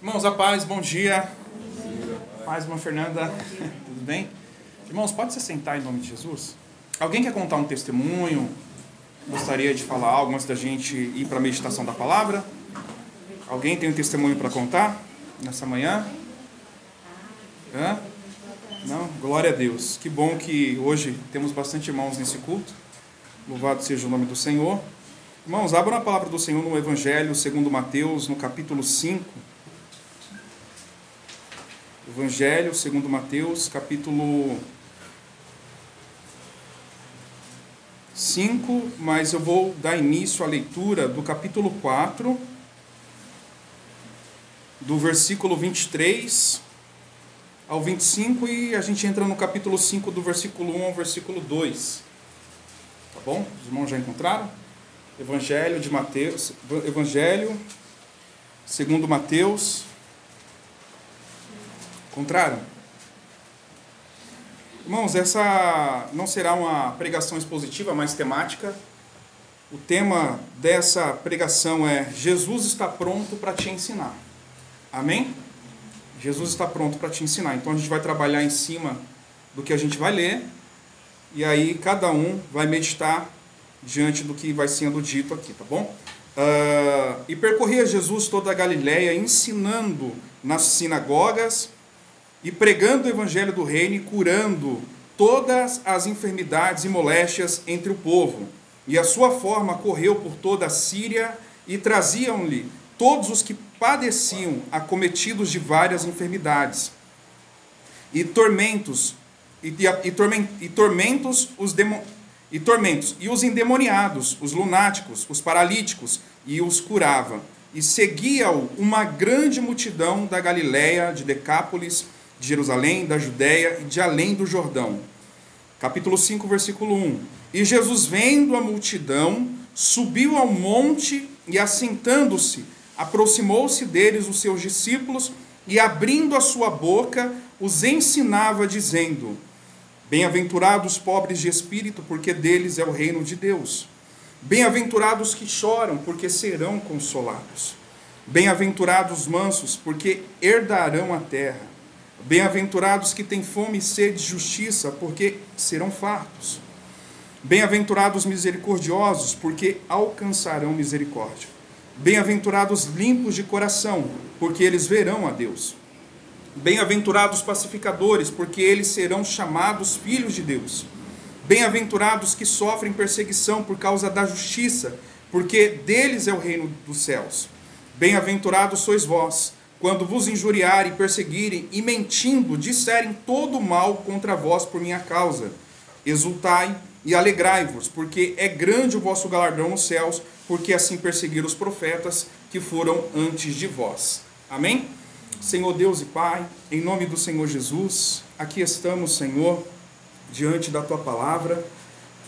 Irmãos, a paz, bom dia. Paz, irmã Fernanda. Tudo bem? Irmãos, pode se sentar em nome de Jesus? Alguém quer contar um testemunho? Gostaria de falar algo antes da gente ir para a meditação da palavra? Alguém tem um testemunho para contar nessa manhã? Não? Glória a Deus. Que bom que hoje temos bastante irmãos nesse culto. Louvado seja o nome do Senhor. Irmãos, abram a palavra do Senhor no Evangelho segundo Mateus, no capítulo 5. Evangelho segundo Mateus, capítulo 5, mas eu vou dar início à leitura do capítulo 4, do versículo 23 ao 25, e a gente entra no capítulo 5, do versículo 1 ao versículo 2. Tá bom? Os irmãos já encontraram? Evangelho de Mateus, Evangelho segundo Mateus. Encontraram? Irmãos, essa não será uma pregação expositiva, mas temática. O tema dessa pregação é: Jesus está pronto para te ensinar. Amém? Jesus está pronto para te ensinar. Então a gente vai trabalhar em cima do que a gente vai ler, e aí cada um vai meditar diante do que vai sendo dito aqui, tá bom? E percorria Jesus toda a Galileia, ensinando nas sinagogas e pregando o evangelho do reino e curando todas as enfermidades e moléstias entre o povo. E a sua forma correu por toda a Síria, e traziam-lhe todos os que padeciam, acometidos de várias enfermidades e tormentos, e os endemoniados, os lunáticos, os paralíticos, e os curava. E seguia-o uma grande multidão da Galileia, de Decápolis, de Jerusalém, da Judéia e de além do Jordão. Capítulo 5, versículo 1. E Jesus, vendo a multidão, subiu ao monte e, assentando-se, aproximou-se deles os seus discípulos e, abrindo a sua boca, os ensinava, dizendo: Bem-aventurados os pobres de espírito, porque deles é o reino de Deus. Bem-aventurados que choram, porque serão consolados. Bem-aventurados os mansos, porque herdarão a terra. Bem-aventurados que têm fome e sede de justiça, porque serão fartos. Bem-aventurados misericordiosos, porque alcançarão misericórdia. Bem-aventurados limpos de coração, porque eles verão a Deus. Bem-aventurados pacificadores, porque eles serão chamados filhos de Deus. Bem-aventurados que sofrem perseguição por causa da justiça, porque deles é o reino dos céus. Bem-aventurados sois vós, quando vos injuriarem, perseguirem e, mentindo, disserem todo o mal contra vós por minha causa. Exultai e alegrai-vos, porque é grande o vosso galardão nos céus, porque assim perseguiram os profetas que foram antes de vós. Amém? Senhor Deus e Pai, em nome do Senhor Jesus, aqui estamos, Senhor, diante da Tua palavra,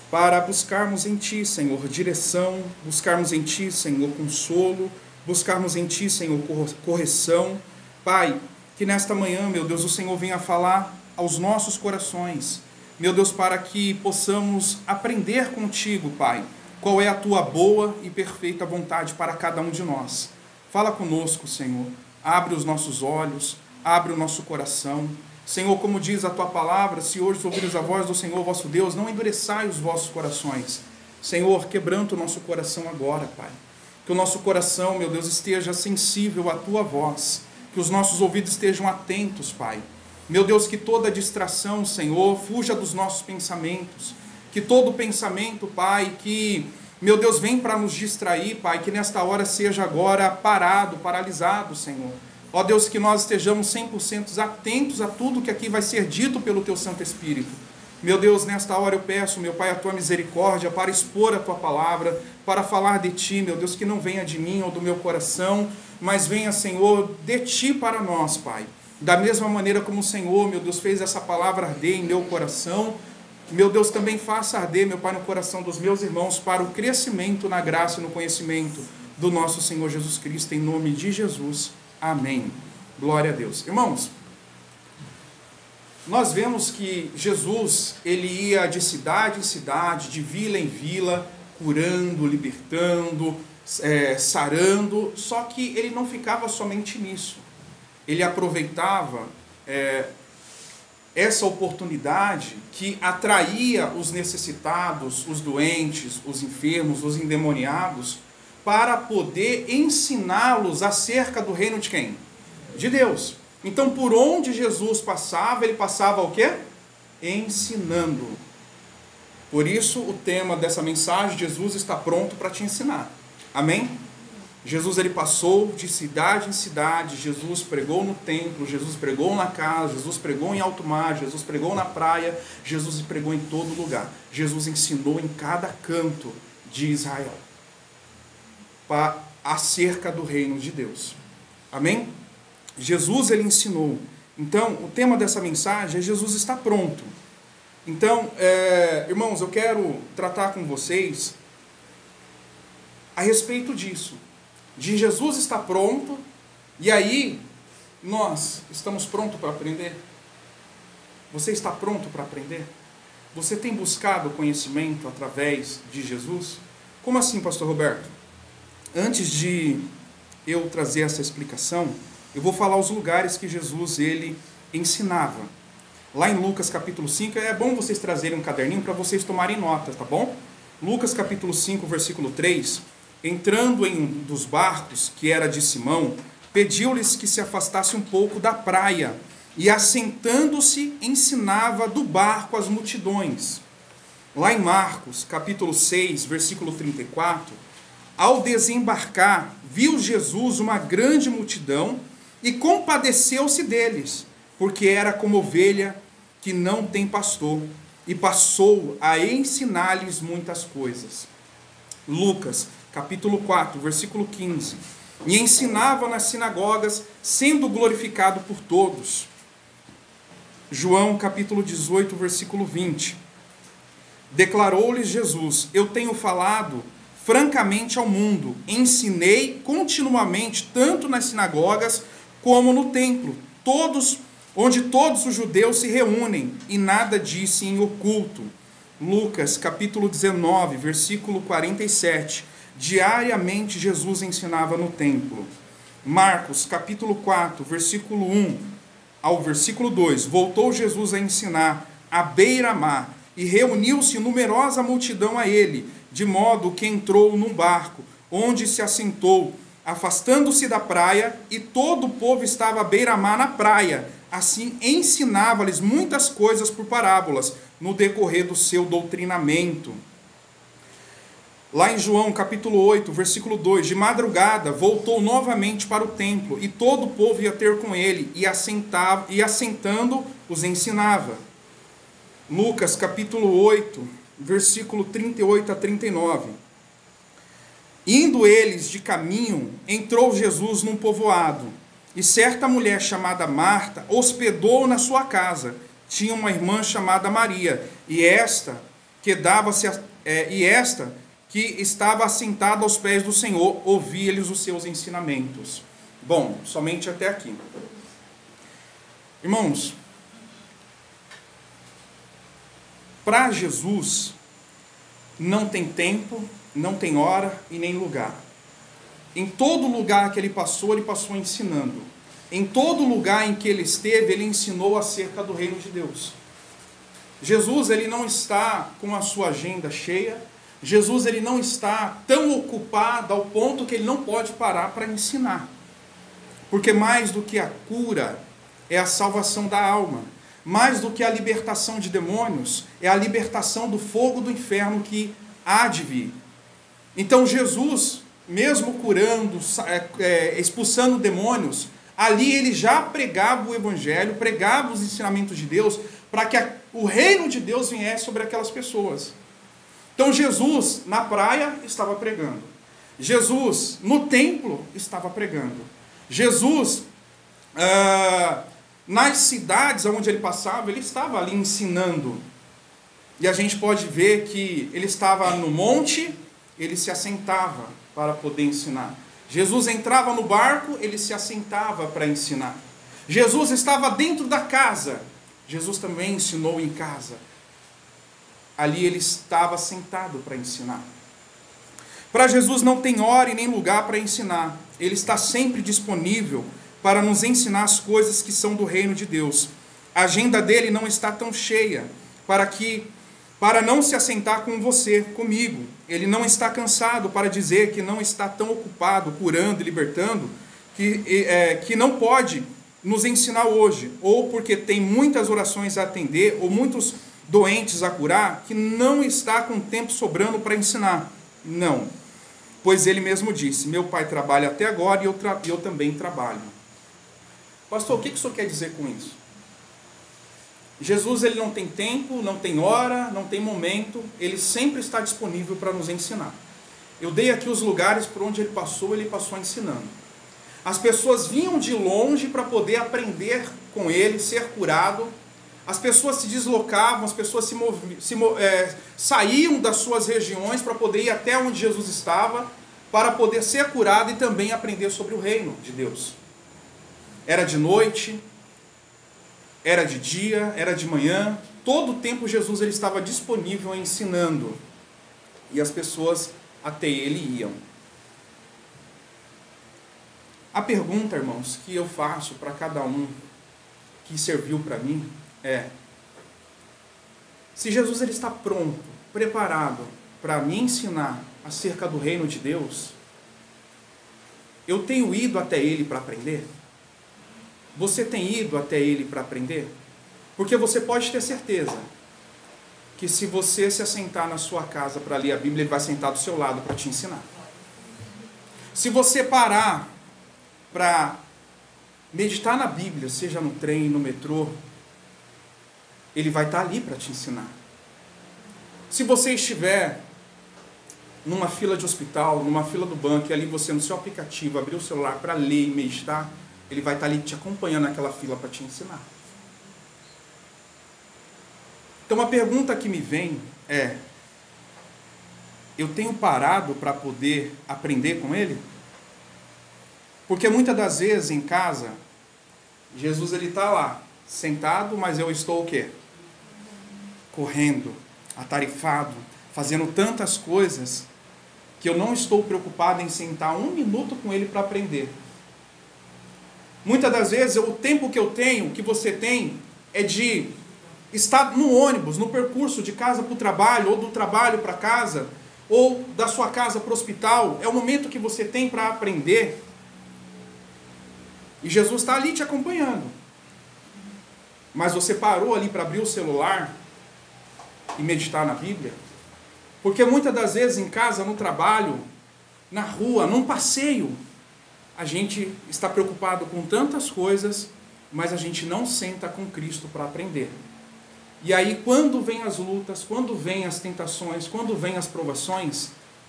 para buscarmos em Ti, Senhor, direção, buscarmos em Ti, Senhor, consolo, buscarmos em Ti, Senhor, correção. Pai, que nesta manhã, meu Deus, o Senhor venha falar aos nossos corações, meu Deus, para que possamos aprender contigo, Pai, qual é a Tua boa e perfeita vontade para cada um de nós. Fala conosco, Senhor, abre os nossos olhos, abre o nosso coração. Senhor, como diz a Tua palavra, se hoje ouvires a voz do Senhor vosso Deus, não endureçai os vossos corações. Senhor, quebranta o nosso coração agora, Pai. Que o nosso coração, meu Deus, esteja sensível à Tua voz. Que os nossos ouvidos estejam atentos, Pai. Meu Deus, que toda distração, Senhor, fuja dos nossos pensamentos. Que todo pensamento, Pai, que, meu Deus, vem para nos distrair, Pai, que nesta hora seja agora parado, paralisado, Senhor. Ó Deus, que nós estejamos 100% atentos a tudo que aqui vai ser dito pelo Teu Santo Espírito. Meu Deus, nesta hora eu peço, meu Pai, a Tua misericórdia para expor a Tua palavra, para falar de Ti, meu Deus, que não venha de mim ou do meu coração, mas venha, Senhor, de Ti para nós, Pai. Da mesma maneira como o Senhor, meu Deus, fez essa palavra arder em meu coração, meu Deus, também faça arder, meu Pai, no coração dos meus irmãos, para o crescimento na graça e no conhecimento do nosso Senhor Jesus Cristo, em nome de Jesus. Amém. Glória a Deus. Irmãos, nós vemos que Jesus, ele ia de cidade em cidade, de vila em vila, curando, libertando, sarando, só que ele não ficava somente nisso. ele aproveitava essa oportunidade que atraía os necessitados, os doentes, os enfermos, os endemoniados, para poder ensiná-los acerca do reino de quem? De Deus. Então, por onde Jesus passava, ele passava o quê? Ensinando. Por isso, o tema dessa mensagem, Jesus está pronto para te ensinar. Amém? Jesus, ele passou de cidade em cidade, Jesus pregou no templo, Jesus pregou na casa, Jesus pregou em alto mar, Jesus pregou na praia, Jesus pregou em todo lugar. Jesus ensinou em cada canto de Israel acerca do reino de Deus. Amém? Jesus, ele ensinou. Então, o tema dessa mensagem é Jesus está pronto. Então, irmãos, eu quero tratar com vocês a respeito disso. De Jesus está pronto, e aí nós estamos prontos para aprender? Você está pronto para aprender? Você tem buscado conhecimento através de Jesus? Como assim, pastor Roberto? Antes de eu trazer essa explicação, eu vou falar os lugares que Jesus ele ensinava. Lá em Lucas capítulo 5, é bom vocês trazerem um caderninho para vocês tomarem nota, tá bom? Lucas capítulo 5, versículo 3, entrando em um dos barcos, que era de Simão, pediu-lhes que se afastasse um pouco da praia, e assentando-se, ensinava do barco as multidões. Lá em Marcos, capítulo 6, versículo 34, ao desembarcar, viu Jesus uma grande multidão, e compadeceu-se deles, porque era como ovelha que não tem pastor, e passou a ensinar-lhes muitas coisas. Lucas, capítulo 4, versículo 15. E ensinava nas sinagogas, sendo glorificado por todos. João, capítulo 18, versículo 20. Declarou-lhes Jesus: eu tenho falado francamente ao mundo, ensinei continuamente, tanto nas sinagogas como no templo, onde todos os judeus se reúnem, e nada disse em oculto. Lucas, capítulo 19, versículo 47. Diariamente Jesus ensinava no templo. Marcos, capítulo 4, versículo 1 ao versículo 2. Voltou Jesus a ensinar à beira-mar, e reuniu-se numerosa multidão a ele, de modo que entrou num barco, onde se assentou, afastando-se da praia, e todo o povo estava à beira-mar na praia. Assim ensinava-lhes muitas coisas por parábolas, no decorrer do seu doutrinamento. Lá em João, capítulo 8, versículo 2, de madrugada voltou novamente para o templo, e todo o povo ia ter com ele, e assentando os ensinava. Lucas, capítulo 8, versículo 38 a 39. Indo eles de caminho, entrou Jesus num povoado, e certa mulher chamada Marta hospedou na sua casa. Tinha uma irmã chamada Maria, e esta que estava assentada aos pés do Senhor, ouvia-lhes os seus ensinamentos. Bom, somente até aqui. Irmãos, para Jesus não tem tempo, não tem hora e nem lugar. Em todo lugar que ele passou ensinando. Em todo lugar em que ele esteve, ele ensinou acerca do reino de Deus. Jesus, ele não está com a sua agenda cheia. Jesus, ele não está tão ocupado ao ponto que ele não pode parar para ensinar. Porque mais do que a cura é a salvação da alma. Mais do que a libertação de demônios é a libertação do fogo do inferno que há de vir. Então Jesus, mesmo curando, expulsando demônios, ali ele já pregava o evangelho, pregava os ensinamentos de Deus, para que o reino de Deus viesse sobre aquelas pessoas. Então Jesus, na praia, estava pregando. Jesus, no templo, estava pregando. Jesus, nas cidades onde ele passava, ele estava ali ensinando. E a gente pode ver que ele estava no monte, ele se assentava para poder ensinar. Jesus entrava no barco, ele se assentava para ensinar. Jesus estava dentro da casa, Jesus também ensinou em casa. Ali ele estava sentado para ensinar. Para Jesus não tem hora e nem lugar para ensinar. Ele está sempre disponível para nos ensinar as coisas que são do reino de Deus. A agenda dele não está tão cheia para não se assentar com você, comigo. Ele não está cansado para dizer que não está tão ocupado curando e libertando, que não pode nos ensinar hoje, ou porque tem muitas orações a atender, ou muitos doentes a curar, que não está com tempo sobrando para ensinar. Não, pois ele mesmo disse: meu pai trabalha até agora e eu também trabalho. Pastor, o que o senhor quer dizer com isso? Jesus, ele não tem tempo, não tem hora, não tem momento, ele sempre está disponível para nos ensinar. Eu dei aqui os lugares por onde ele passou ensinando. As pessoas vinham de longe para poder aprender com ele, ser curado. As pessoas se deslocavam, as pessoas saíam das suas regiões para poder ir até onde Jesus estava, para poder ser curado e também aprender sobre o reino de Deus. Era de noite, era de dia, era de manhã, todo o tempo Jesus ele estava disponível ensinando. E as pessoas até ele iam. A pergunta, irmãos, que eu faço para cada um que serviu para mim é: se Jesus ele está pronto, preparado para me ensinar acerca do reino de Deus, eu tenho ido até ele para aprender? Você tem ido até ele para aprender? Porque você pode ter certeza que se você se assentar na sua casa para ler a Bíblia, ele vai sentar do seu lado para te ensinar. Se você parar para meditar na Bíblia, seja no trem, no metrô, ele vai estar ali para te ensinar. Se você estiver numa fila de hospital, numa fila do banco, e ali você no seu aplicativo abrir o celular para ler e meditar, ele vai estar ali te acompanhando naquela fila para te ensinar. Então a pergunta que me vem é: eu tenho parado para poder aprender com ele? Porque muitas das vezes em casa, Jesus ele está lá, sentado, mas eu estou o quê? Correndo, atarefado, fazendo tantas coisas, que eu não estou preocupado em sentar 1 minuto com ele para aprender. Muitas das vezes, o tempo que eu tenho, que você tem, é de estar no ônibus, no percurso de casa para o trabalho, ou do trabalho para casa, ou da sua casa para o hospital. É o momento que você tem para aprender. E Jesus está ali te acompanhando. Mas você parou ali para abrir o celular e meditar na Bíblia? Porque muitas das vezes em casa, no trabalho, na rua, num passeio, a gente está preocupado com tantas coisas, mas a gente não senta com Cristo para aprender. E aí quando vem as lutas, quando vem as tentações, quando vem as provações,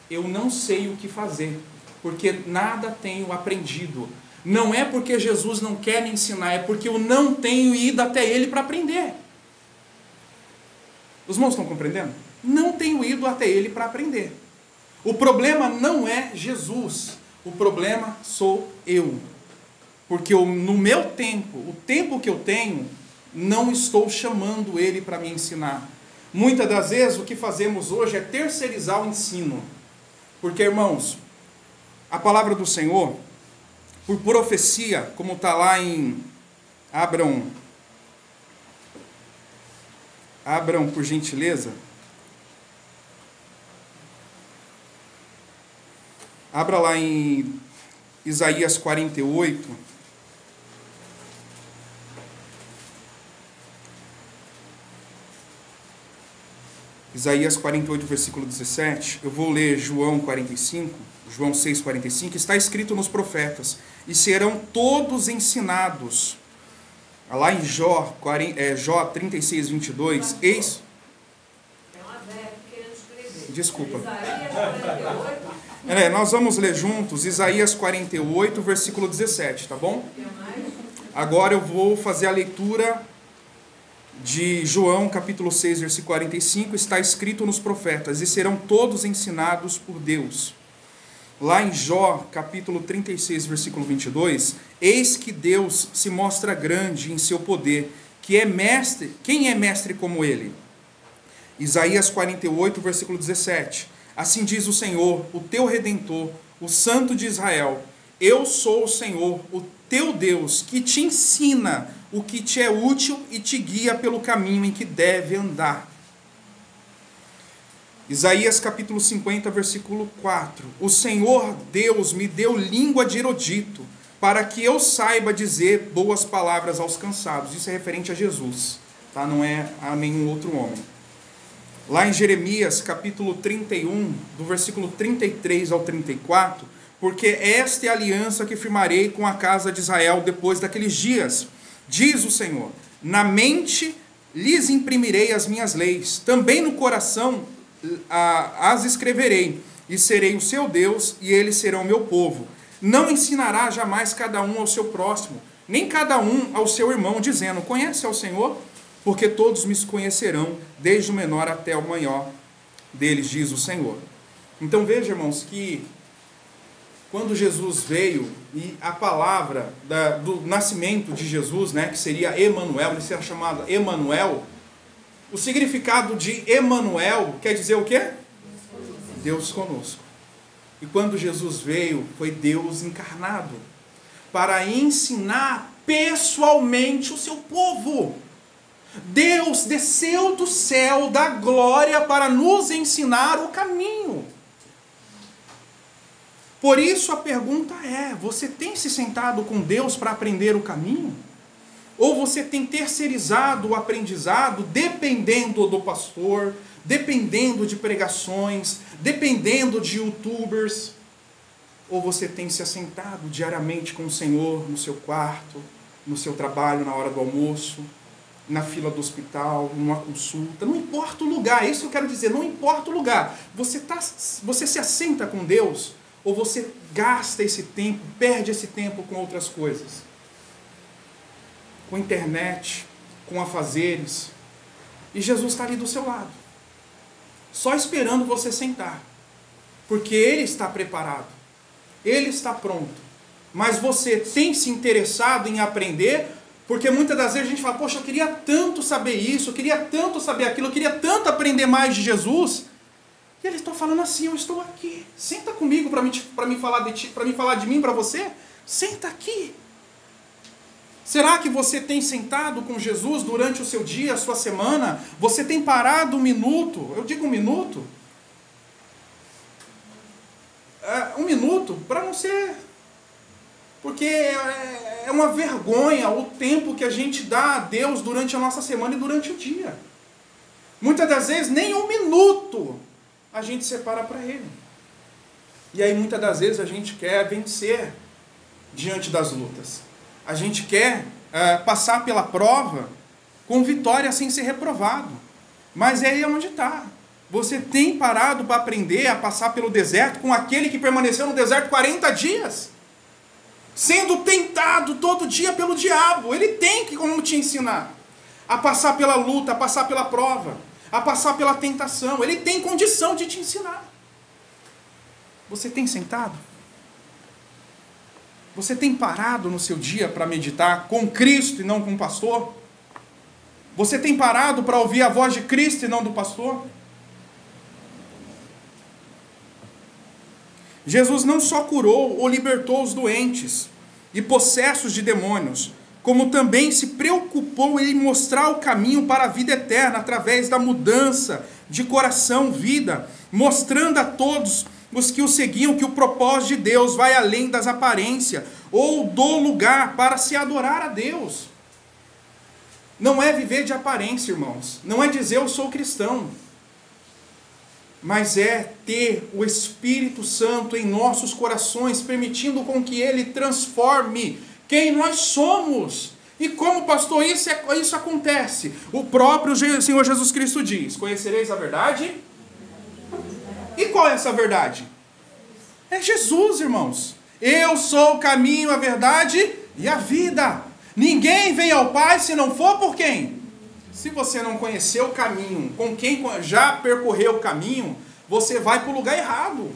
eu não sei o que fazer, porque nada tenho aprendido. Não é porque Jesus não quer me ensinar, é porque eu não tenho ido até ele para aprender. Os irmãos estão compreendendo? Não tenho ido até ele para aprender. O problema não é Jesus, o problema sou eu. Porque no meu tempo, o tempo que eu tenho, não estou chamando ele para me ensinar. Muitas das vezes o que fazemos hoje é terceirizar o ensino. Porque, irmãos, a palavra do Senhor, por profecia, como está lá em... Abram, por gentileza. Abra lá em Isaías 48. Isaías 48, versículo 17. Eu vou ler João 45, João 6, 45. Está escrito nos profetas: e serão todos ensinados. Lá em Jó 36, 22. Eis... Desculpa. Nós vamos ler juntos Isaías 48, versículo 17, tá bom? Agora eu vou fazer a leitura de João, capítulo 6, versículo 45. Está escrito nos profetas: e serão todos ensinados por Deus. Lá em Jó, capítulo 36, versículo 22, eis que Deus se mostra grande em seu poder, que é mestre, quem é mestre como ele? Isaías 48, versículo 17, assim diz o Senhor, o teu Redentor, o Santo de Israel: eu sou o Senhor, teu Deus, que te ensina o que te é útil e te guia pelo caminho em que deve andar. Isaías capítulo 50, versículo 4. O Senhor Deus me deu língua de erudito, para que eu saiba dizer boas palavras aos cansados. Isso é referente a Jesus, tá? Não é a nenhum outro homem. Lá em Jeremias capítulo 31, do versículo 33 ao 34, porque esta é a aliança que firmarei com a casa de Israel depois daqueles dias, diz o Senhor, na mente lhes imprimirei as minhas leis, também no coração as escreverei, e serei o seu Deus, e eles serão meu povo. Não ensinará jamais cada um ao seu próximo, nem cada um ao seu irmão, dizendo, conhece ao Senhor? Porque todos me conhecerão, desde o menor até o maior deles, diz o Senhor. Então veja, irmãos, que quando Jesus veio, e a palavra do nascimento de Jesus, né, que seria Emanuel, ele seria chamado Emanuel, o significado de Emanuel quer dizer o quê? Deus conosco. E quando Jesus veio, foi Deus encarnado, para ensinar pessoalmente o seu povo. Deus desceu do céu da glória para nos ensinar o caminho. Por isso a pergunta é, você tem se sentado com Deus para aprender o caminho? Ou você tem terceirizado o aprendizado dependendo do pastor, dependendo de pregações, dependendo de youtubers? Ou você tem se assentado diariamente com o Senhor no seu quarto, no seu trabalho, na hora do almoço, na fila do hospital, numa consulta? Não importa o lugar, é isso que eu quero dizer, não importa o lugar. Você se assenta com Deus, ou você gasta esse tempo, perde esse tempo com outras coisas? Com internet, com afazeres. E Jesus está ali do seu lado, só esperando você sentar, porque Ele está preparado, Ele está pronto. Mas você tem se interessado em aprender? Porque muitas das vezes a gente fala, poxa, eu queria tanto saber isso, eu queria tanto saber aquilo, eu queria tanto aprender mais de Jesus. E Ele está falando assim, eu estou aqui, senta comigo para me falar de ti, para me falar de mim para você. Senta aqui. Será que você tem sentado com Jesus durante o seu dia, a sua semana? Você tem parado um minuto? Eu digo um minuto. Um minuto para não ser... Porque é uma vergonha o tempo que a gente dá a Deus durante a nossa semana e durante o dia. Muitas das vezes nem um minuto a gente separa para Ele. E aí muitas das vezes a gente quer vencer diante das lutas. A gente quer passar pela prova com vitória sem ser reprovado. Mas é aí onde está. Você tem parado para aprender a passar pelo deserto com aquele que permaneceu no deserto 40 dias? Sendo tentado todo dia pelo diabo. Ele tem que como te ensinar a passar pela luta, a passar pela prova, a passar pela tentação. Ele tem condição de te ensinar. Você tem sentado? Você tem parado no seu dia para meditar com Cristo e não com o pastor? Você tem parado para ouvir a voz de Cristo e não do pastor? Jesus não só curou ou libertou os doentes e possessos de demônios, como também se preocupou em mostrar o caminho para a vida eterna através da mudança de coração, vida, mostrando a todos os que o seguiam que o propósito de Deus vai além das aparências ou do lugar para se adorar a Deus. Não é viver de aparência, irmãos. Não é dizer eu sou cristão. Mas é ter o Espírito Santo em nossos corações, permitindo com que Ele transforme quem nós somos. E como, pastor, isso acontece? O próprio Senhor Jesus Cristo diz, conhecereis a verdade? E qual é essa verdade? É Jesus, irmãos. Eu sou o caminho, a verdade e a vida. Ninguém vem ao Pai se não for por quem? Se você não conhecer o caminho, com quem já percorreu o caminho, você vai para o lugar errado.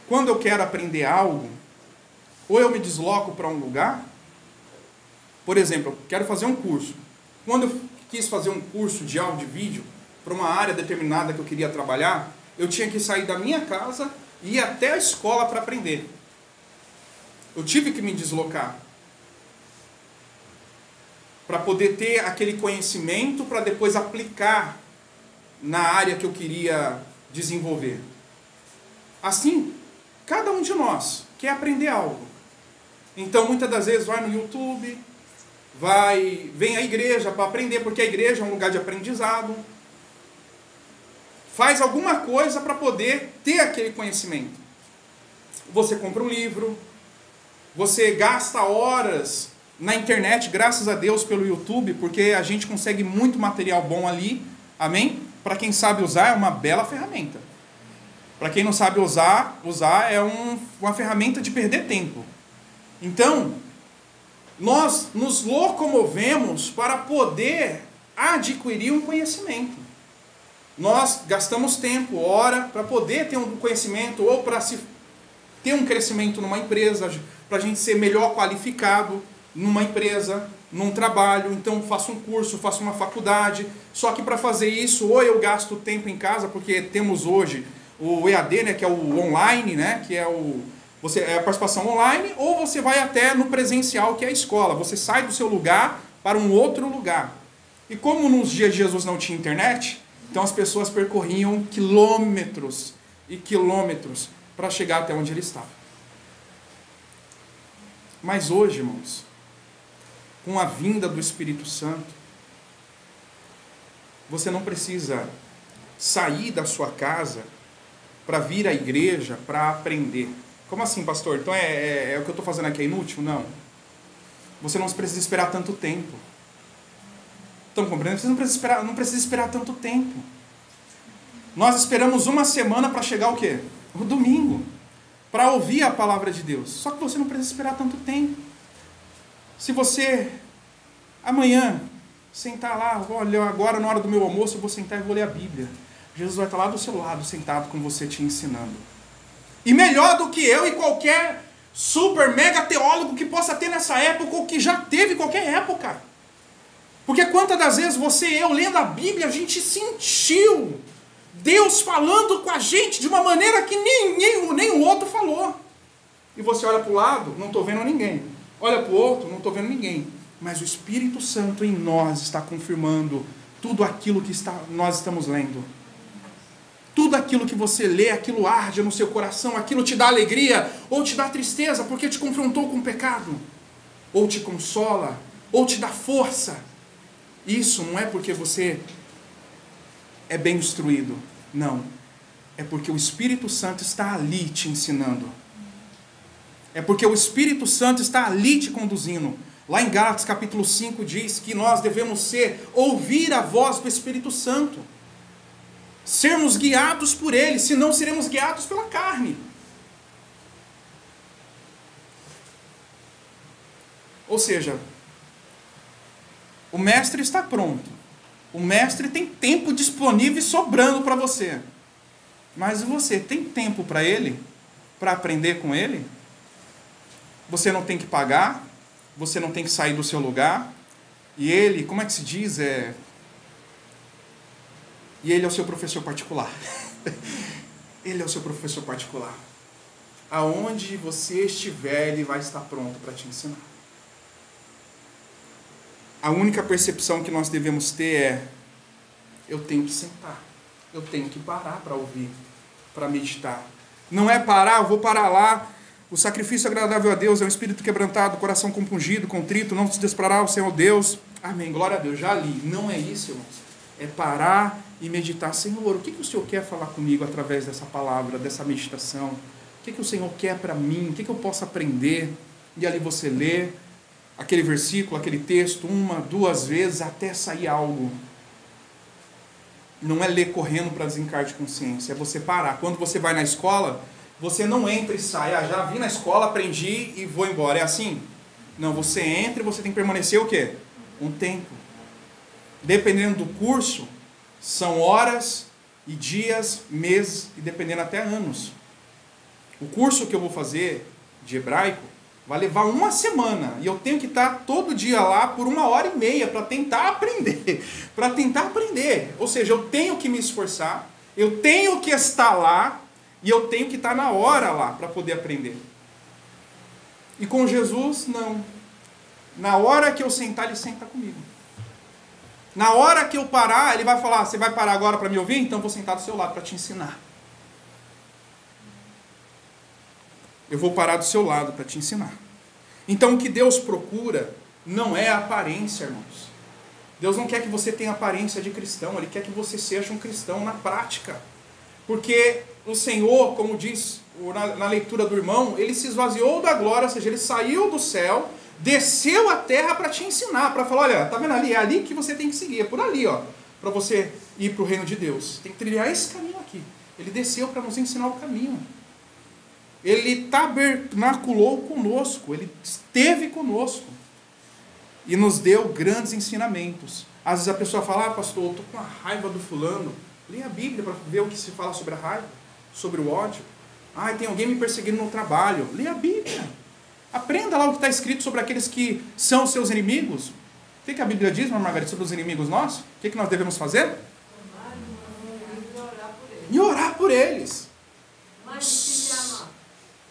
Quando eu quero aprender algo, ou eu me desloco para um lugar, por exemplo, eu quero fazer um curso. Quando eu quis fazer um curso de áudio e vídeo, para uma área determinada que eu queria trabalhar, eu tinha que sair da minha casa ir até a escola para aprender. Eu tive que me deslocar para poder ter aquele conhecimento para depois aplicar na área que eu queria desenvolver. Assim, cada um de nós quer aprender algo. Então, muitas das vezes vai no YouTube, vem à igreja para aprender, porque a igreja é um lugar de aprendizado. Faz alguma coisa para poder ter aquele conhecimento. Você compra um livro, você gasta horas na internet, graças a Deus pelo YouTube, porque a gente consegue muito material bom ali, amém? Para quem sabe usar, é uma bela ferramenta. Para quem não sabe usar é uma ferramenta de perder tempo. Então, nós nos locomovemos para poder adquirir um conhecimento. Nós gastamos tempo, hora, para poder ter um conhecimento ou para ter um crescimento numa empresa, para a gente ser melhor qualificado numa empresa, num trabalho. Então, faço um curso, faço uma faculdade. Só que para fazer isso, ou eu gasto tempo em casa, porque temos hoje o EAD, né, que é o online, né, que é a participação online, ou você vai até no presencial, que é a escola. Você sai do seu lugar para um outro lugar. E como nos dias de Jesus não tinha internet, então as pessoas percorriam quilômetros e quilômetros para chegar até onde ele estava. Mas hoje, irmãos, com a vinda do Espírito Santo, você não precisa sair da sua casa para vir à igreja para aprender. Como assim, pastor? Então o que eu estou fazendo aqui é inútil? Não. Você não precisa esperar tanto tempo. Estão compreendendo? Você não precisa esperar tanto tempo. Nós esperamos uma semana para chegar o quê? O domingo. Para ouvir a palavra de Deus. Só que você não precisa esperar tanto tempo. Se você, amanhã, sentar lá, olha, agora na hora do meu almoço eu vou sentar e vou ler a Bíblia. Jesus vai estar lá do seu lado, sentado com você, te ensinando. E melhor do que eu e qualquer super mega teólogo que possa ter nessa época ou que já teve em qualquer época. Porque quantas das vezes você e eu lendo a Bíblia, a gente sentiu Deus falando com a gente de uma maneira que nem o outro falou. E você olha para o lado, não estou vendo ninguém. Olha para o outro, não estou vendo ninguém. Mas o Espírito Santo em nós está confirmando tudo aquilo que nós estamos lendo. Tudo aquilo que você lê, aquilo arde no seu coração, aquilo te dá alegria ou te dá tristeza porque te confrontou com o pecado. Ou te consola, ou te dá força. Isso não é porque você é bem instruído. Não. É porque o Espírito Santo está ali te ensinando. É porque o Espírito Santo está ali te conduzindo. Lá em Gálatas capítulo 5 diz que nós devemos ouvir a voz do Espírito Santo. Sermos guiados por Ele, senão seremos guiados pela carne. Ou seja, o mestre está pronto. O mestre tem tempo disponível e sobrando para você. Mas você tem tempo para ele? Para aprender com ele? Você não tem que pagar? Você não tem que sair do seu lugar? E ele, como é que se diz? E ele é o seu professor particular. Ele é o seu professor particular. Aonde você estiver, ele vai estar pronto para te ensinar. A única percepção que nós devemos ter eu tenho que sentar. Eu tenho que parar para ouvir, para meditar. Não é parar, eu vou parar lá. O sacrifício agradável a Deus é um espírito quebrantado, coração compungido, contrito, não se desprará o Senhor Deus. Amém, glória a Deus, já li. Não é isso, irmãos. É parar e meditar. Senhor, o que o Senhor quer falar comigo através dessa palavra, dessa meditação? O que o Senhor quer para mim? O que eu posso aprender? E ali você lê aquele versículo, aquele texto, 1, 2 vezes, até sair algo. Não é ler correndo para desencargo de consciência, é você parar. Quando você vai na escola, você não entra e sai. Já vim na escola, aprendi e vou embora. É assim? Não, você entra e você tem que permanecer o quê? Um tempo. Dependendo do curso, são horas e dias, meses e dependendo até anos. O curso que eu vou fazer de hebraico vai levar 1 semana e eu tenho que estar todo dia lá por 1h30 para tentar aprender. Ou seja, eu tenho que me esforçar, eu tenho que estar lá, E eu tenho que estar na hora lá para poder aprender. E com Jesus, não. Na hora que eu sentar, ele senta comigo. Na hora que eu parar, ele vai falar, você vai parar agora para me ouvir? Então eu vou sentar do seu lado para te ensinar. Eu vou parar do seu lado para te ensinar. Então o que Deus procura não é a aparência, irmãos. Deus não quer que você tenha aparência de cristão, Ele quer que você seja um cristão na prática. Porque o Senhor, como diz na leitura do irmão, Ele se esvaziou da glória, ou seja, Ele saiu do céu, desceu à terra para te ensinar, para falar, olha, tá vendo ali? É ali que você tem que seguir, é por ali, ó, para você ir para o reino de Deus. Tem que trilhar esse caminho aqui. Ele desceu para nos ensinar o caminho. Ele tabernaculou conosco, Ele esteve conosco e nos deu grandes ensinamentos. Às vezes a pessoa fala, pastor, eu estou com a raiva do fulano. Leia a Bíblia para ver o que se fala sobre a raiva, sobre o ódio. Tem alguém me perseguindo no trabalho. Leia a Bíblia. Aprenda lá o que está escrito sobre aqueles que são seus inimigos. O que a Bíblia diz, irmã Margarida, sobre os inimigos nossos? O que nós devemos fazer? E orar por eles.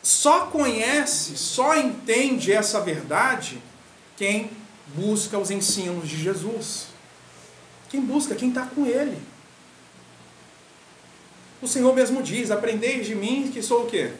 Só conhece, só entende essa verdade quem busca os ensinos de Jesus. Quem busca, quem está com Ele. O Senhor mesmo diz, aprendei de mim que sou o quê?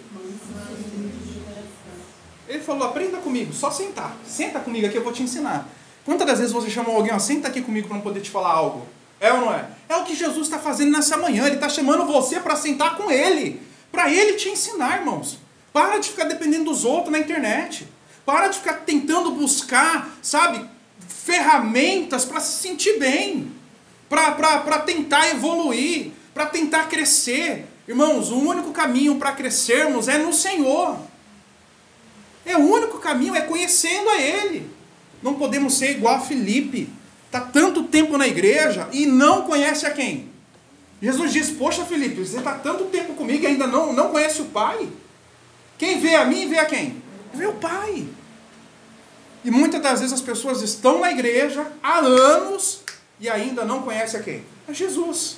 Ele falou, aprenda comigo, só sentar. Senta comigo aqui, eu vou te ensinar. Quantas das vezes você chamou alguém, senta aqui comigo para não poder te falar algo? É ou não é? É o que Jesus está fazendo nessa manhã. Ele está chamando você para sentar com Ele. Para Ele te ensinar, irmãos. Para de ficar dependendo dos outros na internet. Para de ficar tentando buscar, sabe, ferramentas para se sentir bem. Para tentar evoluir. Para tentar crescer. Irmãos, o único caminho para crescermos é no Senhor. É o único caminho, é conhecendo a Ele. Não podemos ser igual a Filipe. Está tanto tempo na igreja e não conhece a quem? Jesus diz, poxa Filipe, você está tanto tempo comigo e ainda não conhece o Pai? Quem vê a mim, vê a quem? Vê o Pai. E muitas das vezes as pessoas estão na igreja há anos e ainda não conhecem a quem? A Jesus.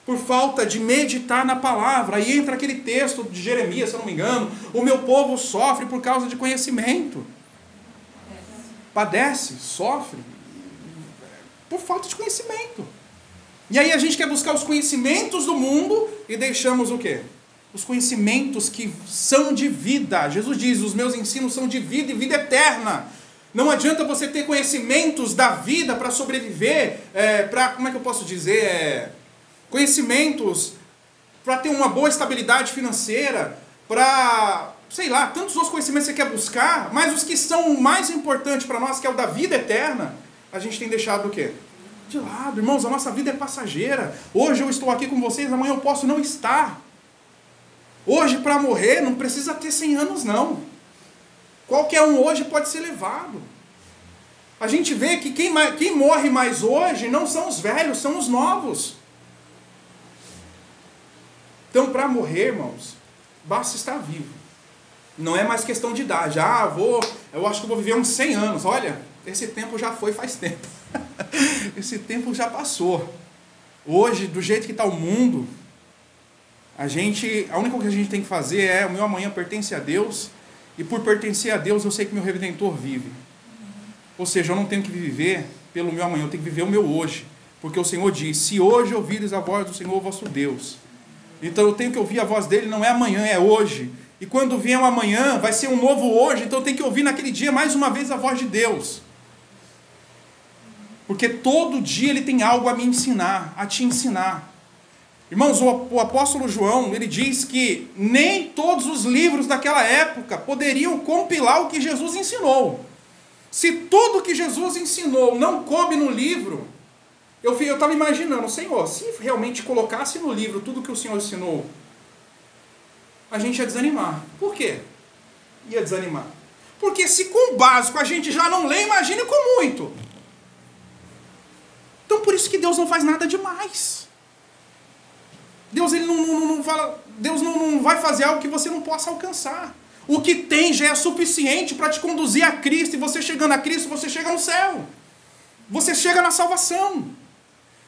Por falta de meditar na palavra. Aí entra aquele texto de Jeremias, se eu não me engano. O meu povo sofre por causa de conhecimento. Padece, sofre. Por falta de conhecimento. E aí a gente quer buscar os conhecimentos do mundo e deixamos o quê? Os conhecimentos que são de vida. Jesus diz, os meus ensinos são de vida e vida eterna. Não adianta você ter conhecimentos da vida para sobreviver, como é que eu posso dizer? Conhecimentos para ter uma boa estabilidade financeira, para, sei lá, tantos outros conhecimentos que você quer buscar, mas os que são o mais importante para nós, que é o da vida eterna, a gente tem deixado o quê? De lado. Irmãos, a nossa vida é passageira. Hoje eu estou aqui com vocês, amanhã eu posso não estar. Hoje, para morrer, não precisa ter 100 anos, não. Qualquer um hoje pode ser levado. A gente vê que quem morre mais hoje não são os velhos, são os novos. Então, para morrer, irmãos, basta estar vivo. Não é mais questão de idade. Eu acho que eu vou viver uns 100 anos. Olha, esse tempo já foi faz tempo. Esse tempo já passou. Hoje, do jeito que está o mundo, a única coisa que a gente tem que fazer é, o meu amanhã pertence a Deus, e por pertencer a Deus, eu sei que meu Redentor vive. Ou seja, eu não tenho que viver pelo meu amanhã, eu tenho que viver o meu hoje. Porque o Senhor diz, se hoje ouvires a voz do Senhor, vosso Deus. Então eu tenho que ouvir a voz dele, não é amanhã, é hoje. E quando vier um amanhã, vai ser um novo hoje, então eu tenho que ouvir naquele dia mais uma vez a voz de Deus. Porque todo dia ele tem algo a me ensinar, a te ensinar. Irmãos, o apóstolo João, ele diz que nem todos os livros daquela época poderiam compilar o que Jesus ensinou. Se tudo que Jesus ensinou não coube no livro, eu estava imaginando, Senhor, se realmente colocasse no livro tudo que o Senhor ensinou, a gente ia desanimar. Por quê? Ia desanimar. Porque se com o básico a gente já não lê, imagine com muito. Então por isso que Deus não faz nada demais. Deus não vai fazer algo que você não possa alcançar. O que tem já é suficiente para te conduzir a Cristo, e você chegando a Cristo, você chega no céu. Você chega na salvação.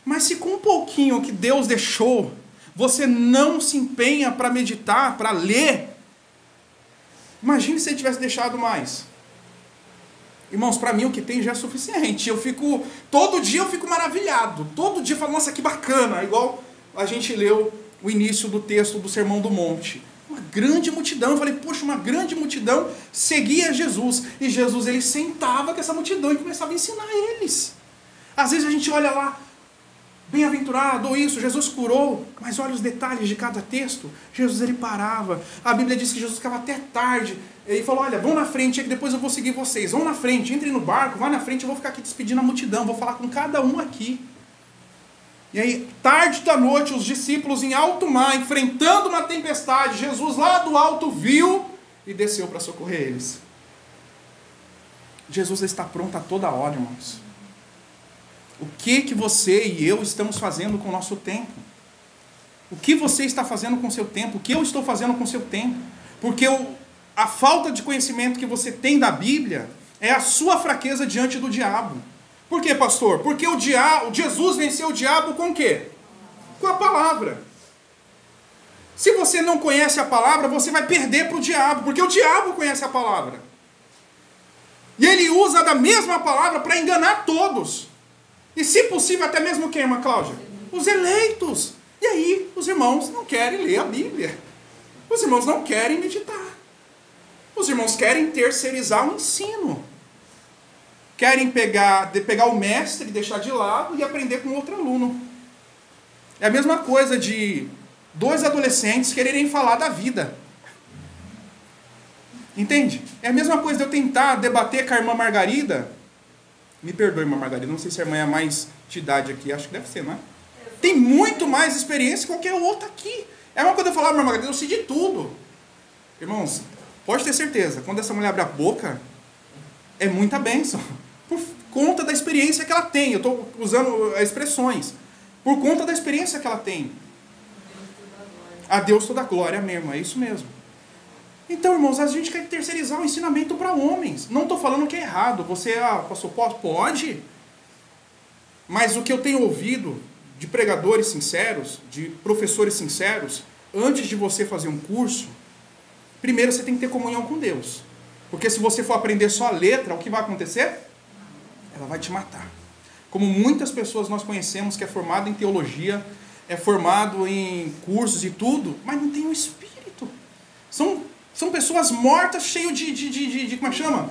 Mas se com um pouquinho que Deus deixou, você não se empenha para meditar, para ler, imagine se ele tivesse deixado mais. Irmãos, para mim o que tem já é suficiente. Todo dia eu fico maravilhado. Todo dia eu falo, nossa, que bacana. Igual a gente leu o início do texto do Sermão do Monte. Uma grande multidão. Eu falei, poxa, uma grande multidão seguia Jesus. E Jesus, ele sentava com essa multidão e começava a ensinar eles. Às vezes a gente olha lá, bem-aventurado, ou isso, Jesus curou, mas olha os detalhes de cada texto. Jesus, ele parava. A Bíblia diz que Jesus ficava até tarde. Ele falou, olha, vão na frente, que depois eu vou seguir vocês. Vão na frente, entrem no barco, vá na frente, eu vou ficar aqui despedindo a multidão, vou falar com cada um aqui. E aí, tarde da noite, os discípulos em alto mar, enfrentando uma tempestade, Jesus lá do alto viu e desceu para socorrer eles. Jesus está pronto a toda hora, irmãos. O que você e eu estamos fazendo com o nosso tempo? O que você está fazendo com o seu tempo? O que eu estou fazendo com o seu tempo? Porque a falta de conhecimento que você tem da Bíblia é a sua fraqueza diante do diabo. Por quê, pastor? Porque Jesus venceu o diabo com o quê? Com a palavra. Se você não conhece a palavra, você vai perder para o diabo, porque o diabo conhece a palavra. E ele usa da mesma palavra para enganar todos. E se possível, até mesmo quem, irmã Cláudia? Os eleitos. E aí, os irmãos não querem ler a Bíblia. Os irmãos não querem meditar. Os irmãos querem terceirizar o ensino. Querem pegar o mestre e deixar de lado e aprender com outro aluno. É a mesma coisa de dois adolescentes quererem falar da vida. Entende? É a mesma coisa de eu tentar debater com a irmã Margarida. Me perdoe, irmã Margarida, não sei se a irmã é mais de idade aqui, acho que deve ser, não é? Tem muito mais experiência que qualquer outra aqui. É uma coisa eu falar, irmã Margarida, eu sei de tudo. Irmãos, pode ter certeza, quando essa mulher abre a boca, é muita bênção. Por conta da experiência que ela tem. Eu estou usando expressões. Por conta da experiência que ela tem. A Deus toda a glória mesmo, é isso mesmo. Então, irmãos, a gente quer terceirizar o ensinamento para homens. Não estou falando que é errado. Você, pastor, pode. Mas o que eu tenho ouvido de pregadores sinceros, de professores sinceros, antes de você fazer um curso, primeiro você tem que ter comunhão com Deus. Porque se você for aprender só a letra, o que vai acontecer? Ela vai te matar. Como muitas pessoas nós conhecemos que é formado em teologia, é formado em cursos e tudo, mas não tem o espírito. São pessoas mortas, cheias de como é que chama?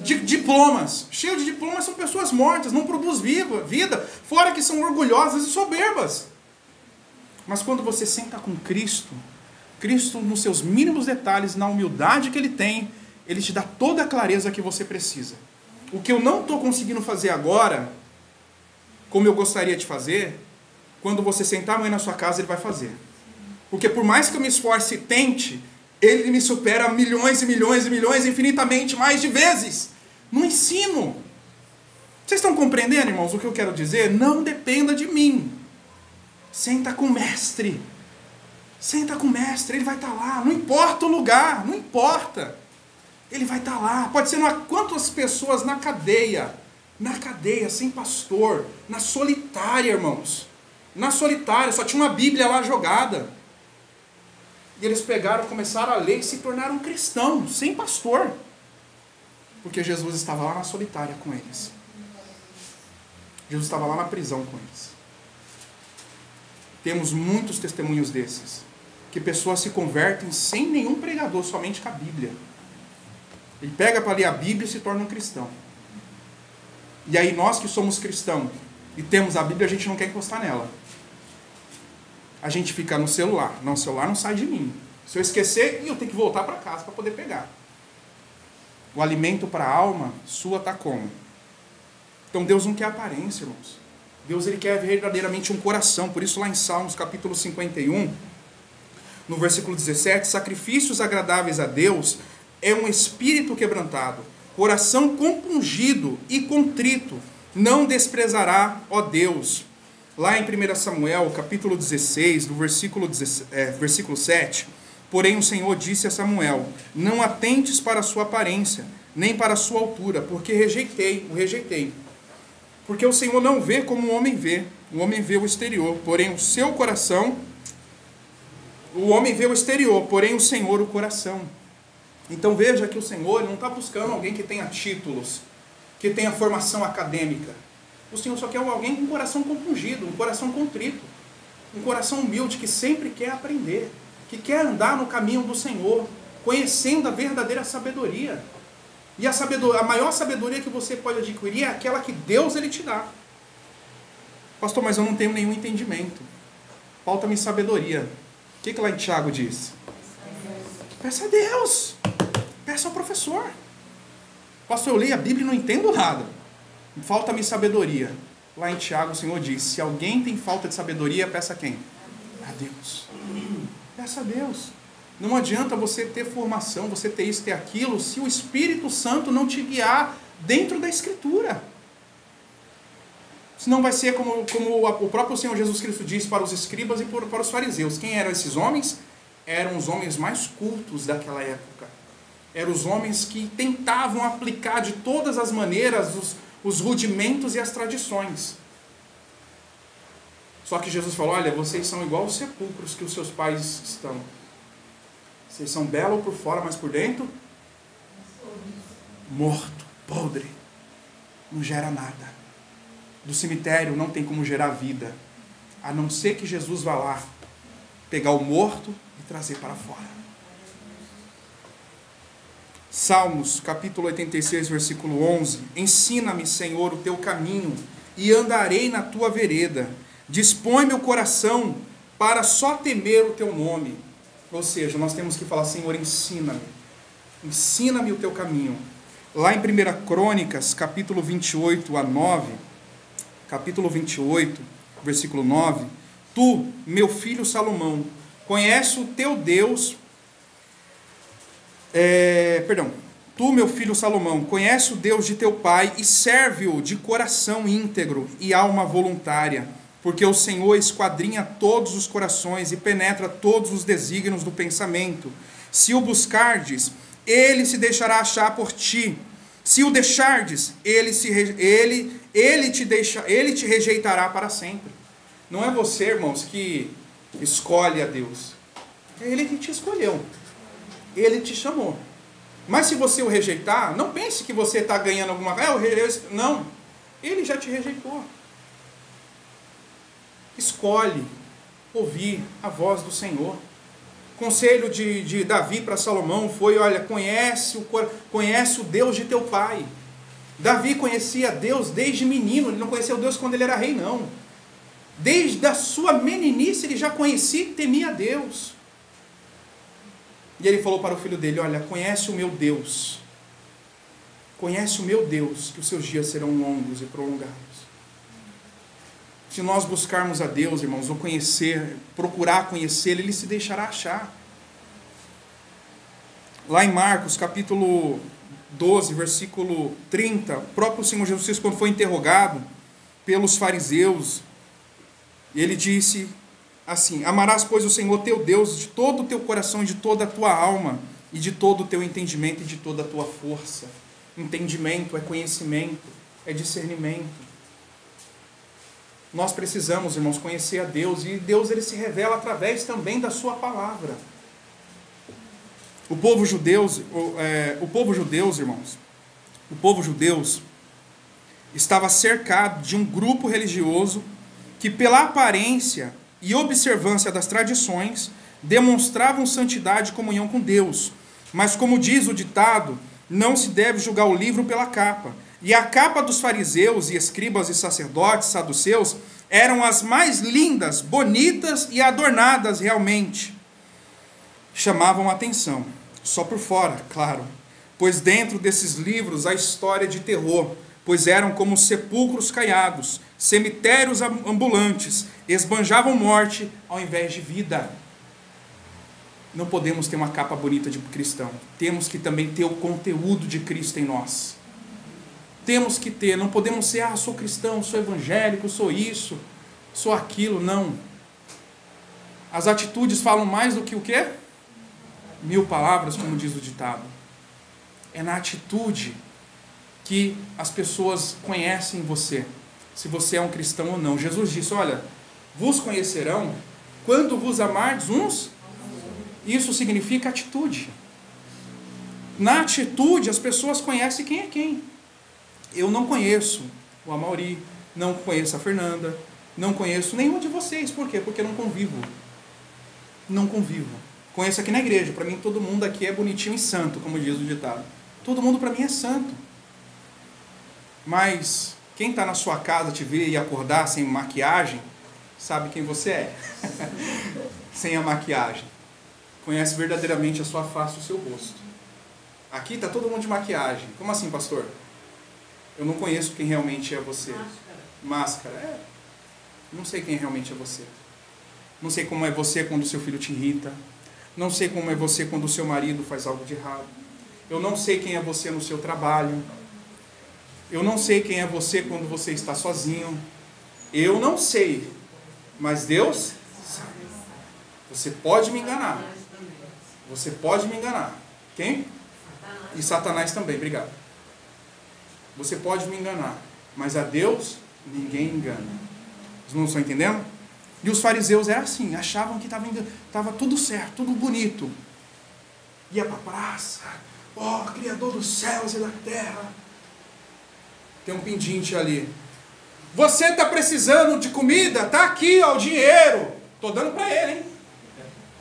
De diplomas. Cheias de diplomas, são pessoas mortas, não produzem vida, fora que são orgulhosas e soberbas. Mas quando você senta com Cristo nos seus mínimos detalhes, na humildade que Ele tem, Ele te dá toda a clareza que você precisa. O que eu não estou conseguindo fazer agora, como eu gostaria de fazer, quando você sentar amanhã na sua casa, Ele vai fazer. Porque por mais que eu me esforce e tente, Ele me supera milhões e milhões e milhões, infinitamente mais de vezes, no ensino. Vocês estão compreendendo, irmãos, o que eu quero dizer? Não dependa de mim. Senta com o mestre. Senta com o mestre, ele vai estar lá. Não importa o lugar, não importa. Ele vai estar lá. Pode ser quantas pessoas na cadeia, sem pastor, na solitária, irmãos. Na solitária, só tinha uma Bíblia lá jogada. E eles pegaram, começaram a ler e se tornaram cristãos, sem pastor. Porque Jesus estava lá na solitária com eles. Jesus estava lá na prisão com eles. Temos muitos testemunhos desses. Que pessoas se convertem sem nenhum pregador, somente com a Bíblia. Ele pega para ler a Bíblia e se torna um cristão. E aí nós que somos cristãos e temos a Bíblia, a gente não quer encostar nela. A gente fica no celular. Não, o celular não sai de mim. Se eu esquecer, eu tenho que voltar para casa para poder pegar. O alimento para a alma sua está como? Então Deus não quer aparência, irmãos. Deus ele quer verdadeiramente um coração. Por isso lá em Salmos capítulo 51, no versículo 17, sacrifícios agradáveis a Deus é um espírito quebrantado, coração compungido e contrito, não desprezará, ó Deus. Lá em 1 Samuel, capítulo 16, do versículo 7, porém o Senhor disse a Samuel, não atentes para a sua aparência, nem para a sua altura, porque o rejeitei. Porque o Senhor não vê como o homem vê o exterior, porém o seu coração O homem vê o exterior, porém o Senhor o coração. Então veja que o Senhor não está buscando alguém que tenha títulos, que tenha formação acadêmica. O Senhor só quer alguém com um coração compungido, um coração contrito, um coração humilde, que sempre quer aprender, que quer andar no caminho do Senhor, conhecendo a verdadeira sabedoria. E a maior sabedoria que você pode adquirir é aquela que Deus ele te dá. Pastor, mas eu não tenho nenhum entendimento. Falta-me sabedoria. O que lá em Tiago diz? Peça a Deus. Peça ao professor. Pastor, eu leio a Bíblia e não entendo nada. Falta-me sabedoria. Lá em Tiago o Senhor diz, se alguém tem falta de sabedoria, peça a quem? A Deus. Peça a Deus. Não adianta você ter formação, você ter isso, ter aquilo, se o Espírito Santo não te guiar dentro da Escritura. Senão vai ser como o próprio Senhor Jesus Cristo disse para os escribas e para os fariseus. Quem eram esses homens? Eram os homens mais cultos daquela época. Eram os homens que tentavam aplicar de todas as maneiras os rudimentos e as tradições. Só que Jesus falou, olha, vocês são igual os sepulcros que os seus pais estão. Vocês são belos por fora, mas por dentro morto, podre. Não gera nada. Do cemitério não tem como gerar vida, a não ser que Jesus vá lá, pegar o morto e trazer para fora. Salmos, capítulo 86, versículo 11. Ensina-me, Senhor, o teu caminho, e andarei na tua vereda. Dispõe meu coração para só temer o teu nome. Ou seja, nós temos que falar, Senhor, ensina-me. Ensina-me o teu caminho. Lá em 1 Crônicas, capítulo 28 a 9, capítulo 28, versículo 9, tu, meu filho Salomão, conhece o teu Deus, tu, meu filho Salomão, conhece o Deus de teu pai e serve-o de coração íntegro e alma voluntária, porque o Senhor esquadrinha todos os corações e penetra todos os desígnios do pensamento. Se o buscardes, ele se deixará achar por ti. Se o deixardes, ele te rejeitará para sempre. Não é você, irmãos, que escolhe a Deus. É Ele que te escolheu. Ele te chamou. Mas se você o rejeitar, não pense que você está ganhando alguma coisa. Não. Ele já te rejeitou. Escolhe ouvir a voz do Senhor. Conselho de Davi para Salomão foi, olha, conhece o Deus de teu pai. Davi conhecia Deus desde menino, ele não conhecia o Deus quando ele era rei, não. Desde a sua meninice ele já conhecia e temia Deus. E ele falou para o filho dele, olha, conhece o meu Deus. Conhece o meu Deus, que os seus dias serão longos e prolongados. Se nós buscarmos a Deus, irmãos, ou procurar conhecê-lo, Ele se deixará achar. Lá em Marcos, capítulo 12, versículo 30, o próprio Senhor Jesus Cristo, quando foi interrogado pelos fariseus, ele disse assim, amarás, pois, o Senhor teu Deus de todo o teu coração, e de toda a tua alma, e de todo o teu entendimento, e de toda a tua força. Entendimento é conhecimento, é discernimento. Nós precisamos, irmãos, conhecer a Deus, e Deus ele se revela através também da sua palavra. O povo judeu, irmãos, o povo judeu estava cercado de um grupo religioso que, pela aparência e observância das tradições, demonstravam santidade e comunhão com Deus. Mas, como diz o ditado, não se deve julgar o livro pela capa. E a capa dos fariseus e escribas e sacerdotes saduceus eram as mais lindas, bonitas e adornadas realmente. Chamavam a atenção, só por fora, claro, pois dentro desses livros há história de terror, pois eram como sepulcros caiados, cemitérios ambulantes, esbanjavam morte ao invés de vida. Não podemos ter uma capa bonita de cristão, temos que também ter o conteúdo de Cristo em nós. Temos que ter, não podemos ser, sou cristão, sou evangélico, sou isso, sou aquilo, não. As atitudes falam mais do que o quê? 1000 palavras, como diz o ditado. É na atitude que as pessoas conhecem você, se você é um cristão ou não. Jesus disse, olha, vos conhecerão quando vos amardes uns Isso significa atitude. Na atitude, as pessoas conhecem quem é quem. Eu não conheço o Amaury, não conheço a Fernanda, não conheço nenhum de vocês. Por quê? Porque eu não convivo. Não convivo. Conheço aqui na igreja. Para mim, todo mundo aqui é bonitinho e santo, como diz o ditado. Todo mundo para mim é santo. Mas quem está na sua casa te ver e acordar sem maquiagem, sabe quem você é. Sem a maquiagem. Conhece verdadeiramente a sua face, o seu rosto. Aqui está todo mundo de maquiagem. Como assim, pastor? Eu não conheço quem realmente é você. Máscara. É. Não sei quem realmente é você. Não sei como é você quando o seu filho te irrita. Não sei como é você quando o seu marido faz algo de errado. Eu não sei quem é você no seu trabalho. Eu não sei quem é você quando você está sozinho. Eu não sei. Mas Deus sabe. Você pode me enganar. Você pode me enganar. Quem? E Satanás também, obrigado. Você pode me enganar. Mas a Deus ninguém engana. Vocês não estão entendendo? E os fariseus eram assim, achavam que estava tudo certo, tudo bonito. Ia para a praça, ó, Criador dos céus e da terra. Tem um pendinte ali. Você está precisando de comida? Está aqui, ó, o dinheiro. Estou dando para ele, hein?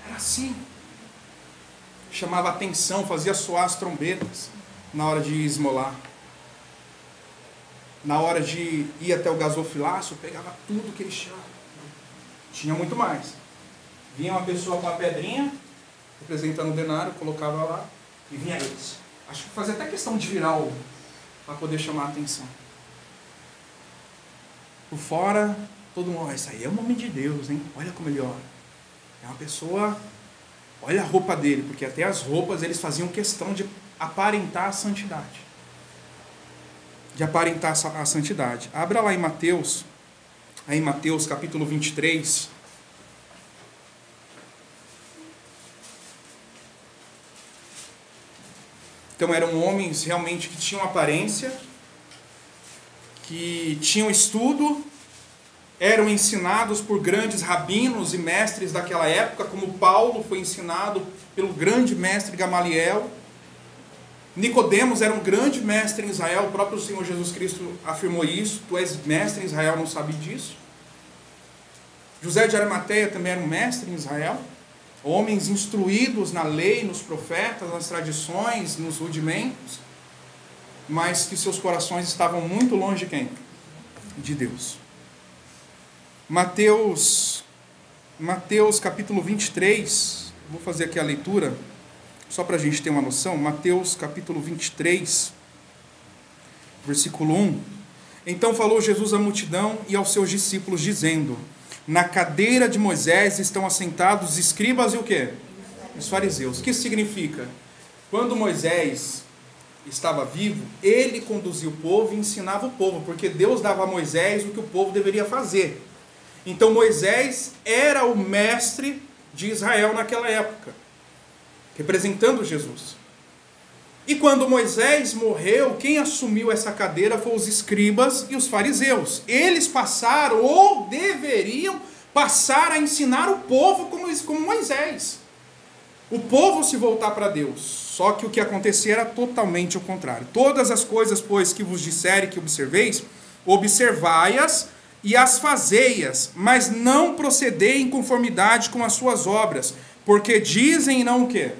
Era assim. Chamava atenção, fazia soar as trombetas na hora de esmolar. Na hora de ir até o gasofilácio, pegava tudo que ele tinha. Tinha muito mais. Vinha uma pessoa com a pedrinha, representando o denário, colocava lá, e vinha eles. Acho que fazia até questão de virar o para poder chamar a atenção. Por fora, todo mundo, isso aí é um homem de Deus, hein? Olha como ele ora. É uma pessoa, olha a roupa dele, porque até as roupas eles faziam questão de aparentar a santidade. De aparentar a santidade. Abra lá em Mateus capítulo 23. Então eram homens realmente que tinham aparência, que tinham estudo, eram ensinados por grandes rabinos e mestres daquela época, como Paulo foi ensinado pelo grande mestre Gamaliel. Nicodemos era um grande mestre em Israel, o próprio Senhor Jesus Cristo afirmou isso. Tu és mestre em Israel, não sabe disso? José de Arimateia também era um mestre em Israel. Homens instruídos na lei, nos profetas, nas tradições, nos rudimentos, mas que seus corações estavam muito longe de quem? De Deus. Mateus capítulo 23, vou fazer aqui a leitura, só para a gente ter uma noção. Mateus capítulo 23, versículo 1. Então falou Jesus à multidão e aos seus discípulos, dizendo: na cadeira de Moisés estão assentados os escribas e o quê? Os fariseus. O que isso significa? Quando Moisés estava vivo, ele conduzia o povo e ensinava o povo, porque Deus dava a Moisés o que o povo deveria fazer. Então Moisés era o mestre de Israel naquela época, representando Jesus. E quando Moisés morreu, quem assumiu essa cadeira foram os escribas e os fariseus. Eles passaram, ou deveriam passar, a ensinar o povo como Moisés. O povo se voltar para Deus. Só que o que acontecia era totalmente o contrário. Todas as coisas, pois, que vos disserem que observeis, observai-as e as fazei-as, mas não procedei em conformidade com as suas obras, porque dizem e não o quê?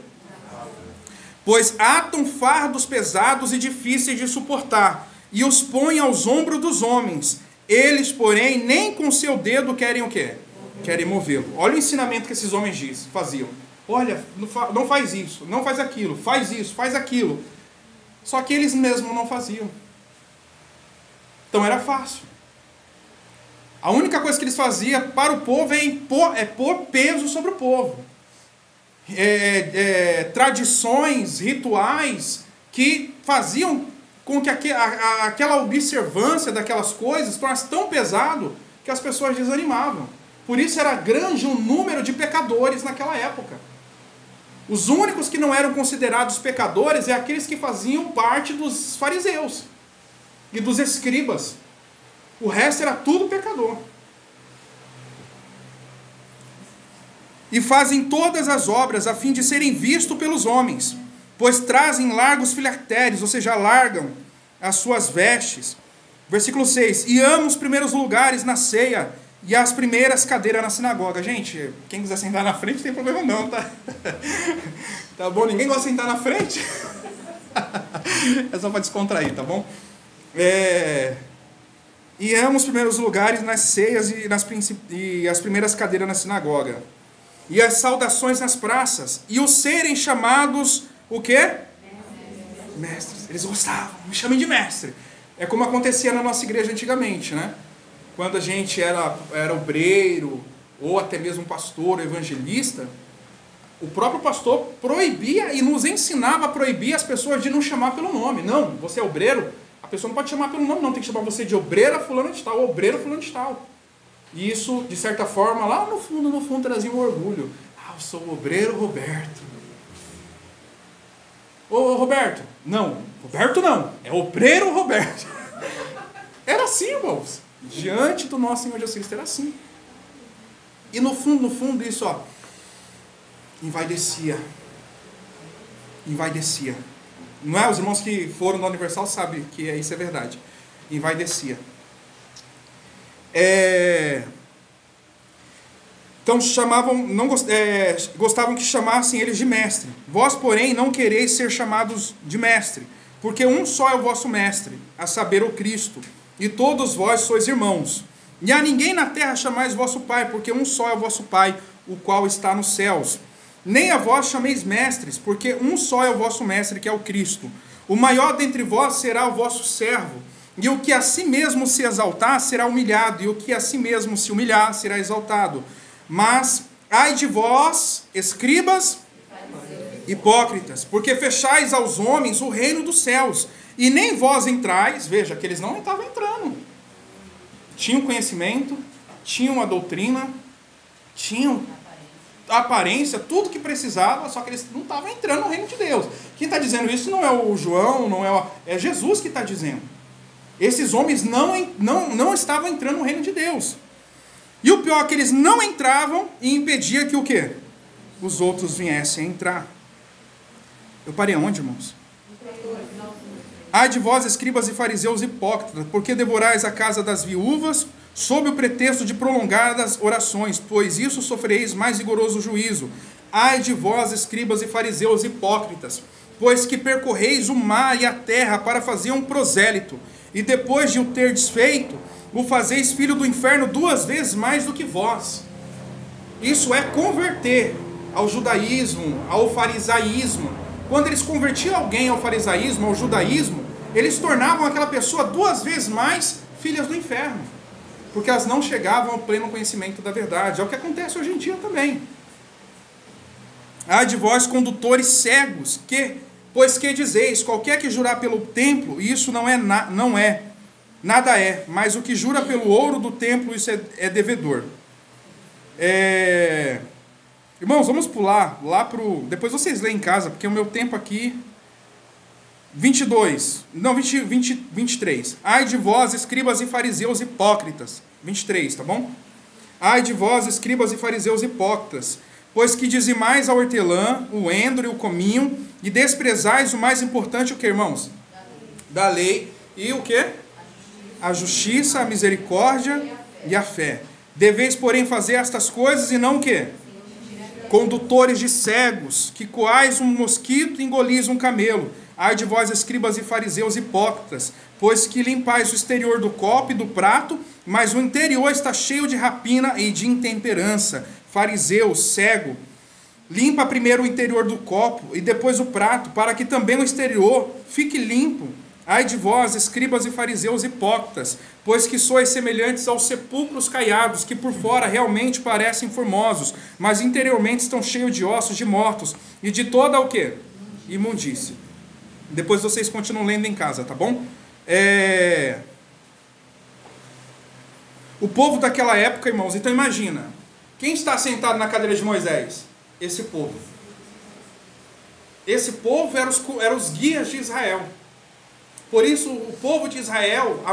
Pois atam fardos pesados e difíceis de suportar, e os põem aos ombros dos homens. Eles, porém, nem com seu dedo querem o quê? Querem movê-lo. Olha o ensinamento que esses homens faziam. Olha, não faz isso, não faz aquilo, faz isso, faz aquilo. Só que eles mesmos não faziam. Então era fácil. A única coisa que eles faziam para o povo é pôr peso sobre o povo. Tradições, rituais que faziam com que aquela observância daquelas coisas tornasse tão pesado que as pessoas desanimavam. Por isso era grande o número de pecadores naquela época. Os únicos que não eram considerados pecadores é aqueles que faziam parte dos fariseus e dos escribas. O resto era tudo pecador. e fazem todas as obras a fim de serem vistos pelos homens, pois trazem largos filactérios, ou seja, alargam as suas vestes. Versículo 6, e amam os primeiros lugares na ceia e as primeiras cadeiras na sinagoga. Gente, quem quiser sentar na frente não tem problema não, tá? Tá bom? Ninguém gosta de sentar na frente? É só para descontrair, tá bom? E amam os primeiros lugares nas ceias e as primeiras cadeiras na sinagoga. E as saudações nas praças. E os serem chamados, o quê? Mestres. Eles gostavam, me chamem de mestre. É como acontecia na nossa igreja antigamente, né? Quando a gente era obreiro, ou até mesmo pastor, evangelista, o próprio pastor proibia e nos ensinava a proibir as pessoas de não chamar pelo nome. Não, você é obreiro, a pessoa não pode chamar pelo nome, não. Tem que chamar você de obreira fulano de tal, obreiro fulano de tal. E isso, de certa forma, lá no fundo, trazia um orgulho. Ah, eu sou o obreiro Roberto. Ô, Roberto. Não, Roberto não. É obreiro Roberto. Era assim, irmãos. Diante do nosso Senhor Jesus Cristo, era assim. E no fundo, isso, ó, envaidecia. Envaidecia. Não é? Os irmãos que foram da Universal sabem que isso é verdade. Envaidecia. Então gostavam que chamassem eles de mestre. Vós, porém, não quereis ser chamados de mestre, porque um só é o vosso mestre, a saber, o Cristo, e todos vós sois irmãos. E a ninguém na terra chamais vosso Pai, porque um só é o vosso Pai, o qual está nos céus. Nem a vós chameis mestres, porque um só é o vosso mestre, que é o Cristo. O maior dentre vós será o vosso servo. E o que a si mesmo se exaltar, será humilhado, e o que a si mesmo se humilhar, será exaltado. Mas, ai de vós, escribas, hipócritas, porque fechais aos homens o reino dos céus, e nem vós entrais. Veja, que eles não estavam entrando. Tinham conhecimento, tinham a doutrina, tinham a aparência, tudo que precisava, só que eles não estavam entrando no reino de Deus. Quem está dizendo isso não é o João, é Jesus que está dizendo. Esses homens não estavam entrando no reino de Deus. E o pior é que eles não entravam e impedia que o quê? Os outros viessem a entrar. Eu parei onde, irmãos? Ai de vós, escribas e fariseus hipócritas, porque devorais a casa das viúvas, sob o pretexto de prolongadas orações, pois isso sofrereis mais rigoroso juízo. Ai de vós, escribas e fariseus hipócritas, pois que percorreis o mar e a terra para fazer um prosélito, e depois de o ter desfeito, o fazeis filho do inferno 2 vezes mais do que vós. Isso é converter ao judaísmo, ao farisaísmo. Quando eles convertiam alguém ao farisaísmo, ao judaísmo, eles tornavam aquela pessoa 2 vezes mais filhas do inferno, porque elas não chegavam ao pleno conhecimento da verdade. É o que acontece hoje em dia também. Ai de vós, condutores cegos, pois que dizeis, qualquer que jurar pelo templo, isso nada é, mas o que jura pelo ouro do templo, isso é devedor. Irmãos, vamos pular lá depois vocês leem em casa, porque o meu tempo aqui... 23. Ai de vós, escribas e fariseus hipócritas. 23, tá bom? Ai de vós, escribas e fariseus hipócritas, pois que dizimais a hortelã, o endro e o cominho, e desprezais o mais importante, o que, irmãos? Da lei. E o que? A justiça, a misericórdia e a fé. Deveis, porém, fazer estas coisas e não o quê? Condutores de cegos, que coais um mosquito e engolis um camelo. Ai de vós, escribas e fariseus hipócritas, pois que limpais o exterior do copo e do prato, mas o interior está cheio de rapina e de intemperança. Fariseu, cego, limpa primeiro o interior do copo e depois o prato, para que também o exterior fique limpo. Ai de vós, escribas e fariseus hipócritas, pois que sois semelhantes aos sepulcros caiados, que por fora realmente parecem formosos, mas interiormente estão cheios de ossos de mortos e de toda o quê? Imundícia. Depois vocês continuam lendo em casa, tá bom? O povo daquela época, irmãos, então imagina, quem está sentado na cadeira de Moisés? Esse povo. Esse povo eram os guias de Israel. Por isso, o povo de Israel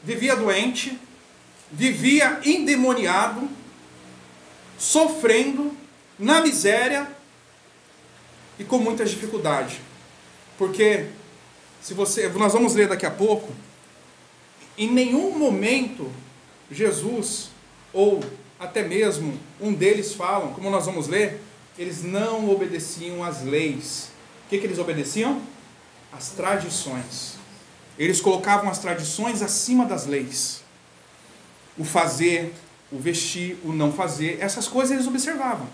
vivia doente, vivia endemoniado, sofrendo, na miséria e com muitas dificuldades. Porque, nós vamos ler daqui a pouco, em nenhum momento Jesus, ou até mesmo um deles falam, como nós vamos ler, eles não obedeciam às leis. O que eles obedeciam? As tradições. Eles colocavam as tradições acima das leis. O fazer, o vestir, o não fazer, essas coisas eles observavam.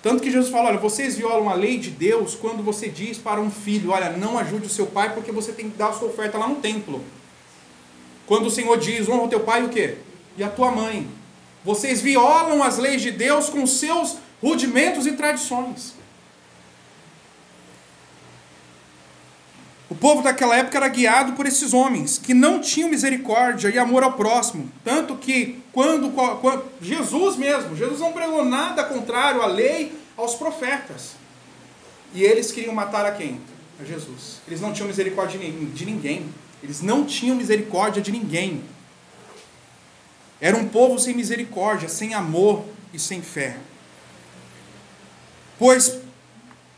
Tanto que Jesus fala, olha, vocês violam a lei de Deus quando você diz para um filho, olha, não ajude o seu pai porque você tem que dar a sua oferta lá no templo. Quando o Senhor diz, honra o teu pai e o quê? E a tua mãe. Vocês violam as leis de Deus com seus rudimentos e tradições. O povo daquela época era guiado por esses homens, que não tinham misericórdia e amor ao próximo. Tanto que, quando Jesus não pregou nada contrário à lei, aos profetas. E eles queriam matar a quem? A Jesus. Eles não tinham misericórdia de ninguém. Eles não tinham misericórdia de ninguém. Era um povo sem misericórdia, sem amor e sem fé. Pois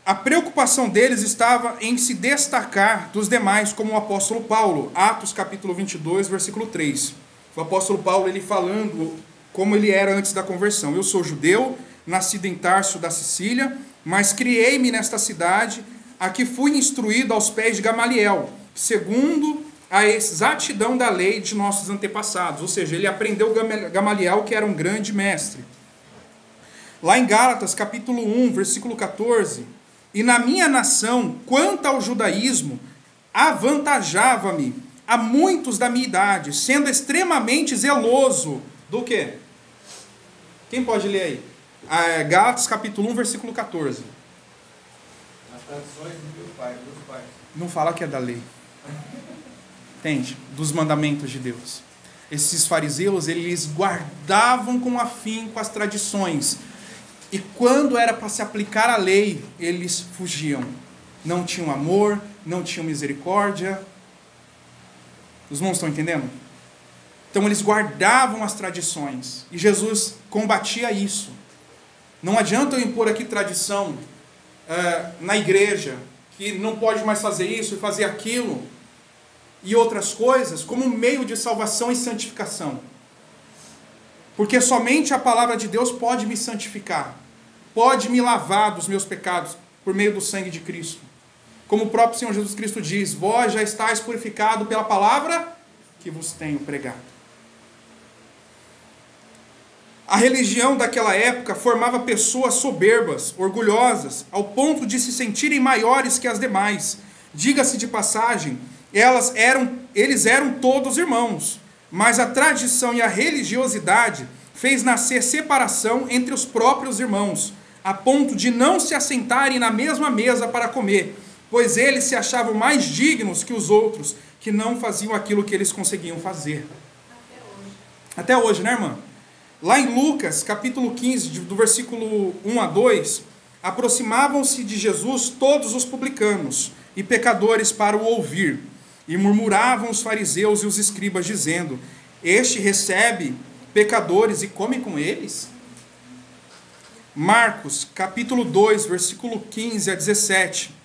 a preocupação deles estava em se destacar dos demais, como o apóstolo Paulo, Atos capítulo 22, versículo 3. O apóstolo Paulo, ele falando como ele era antes da conversão. Eu sou judeu, nascido em Tarso da Sicília, mas criei-me nesta cidade, a que fui instruído aos pés de Gamaliel, segundo a exatidão da lei de nossos antepassados. Ou seja, ele aprendeu Gamaliel, que era um grande mestre. Lá em Gálatas, capítulo 1, versículo 14, e na minha nação, quanto ao judaísmo, avantajava-me a muitos da minha idade, sendo extremamente zeloso do quê? Quem pode ler aí? Gálatas, capítulo 1, versículo 14. As tradições do meu pai, dos pais. Não fala que é da lei. Entende? Dos mandamentos de Deus. Esses fariseus, eles guardavam com afinco as tradições. E quando era para se aplicar a lei, eles fugiam. Não tinham amor, não tinham misericórdia. Os irmãos estão entendendo? Então eles guardavam as tradições. E Jesus combatia isso. Não adianta eu impor aqui tradição na igreja, que não pode mais fazer isso e fazer aquilo, e outras coisas, como meio de salvação e santificação. Porque somente a palavra de Deus pode me santificar, pode me lavar dos meus pecados, por meio do sangue de Cristo. Como o próprio Senhor Jesus Cristo diz, vós já estáis purificado pela palavra que vos tenho pregado. A religião daquela época formava pessoas soberbas, orgulhosas, ao ponto de se sentirem maiores que as demais. Diga-se de passagem, eles eram todos irmãos, mas a tradição e a religiosidade fez nascer separação entre os próprios irmãos, a ponto de não se assentarem na mesma mesa para comer, pois eles se achavam mais dignos que os outros, que não faziam aquilo que eles conseguiam fazer. Até hoje, né, irmã? Lá em Lucas, capítulo 15, do versículo 1 a 2, aproximavam-se de Jesus todos os publicanos e pecadores para o ouvir, e murmuravam os fariseus e os escribas, dizendo, este recebe pecadores e come com eles? Marcos, capítulo 2, versículo 15 a 17.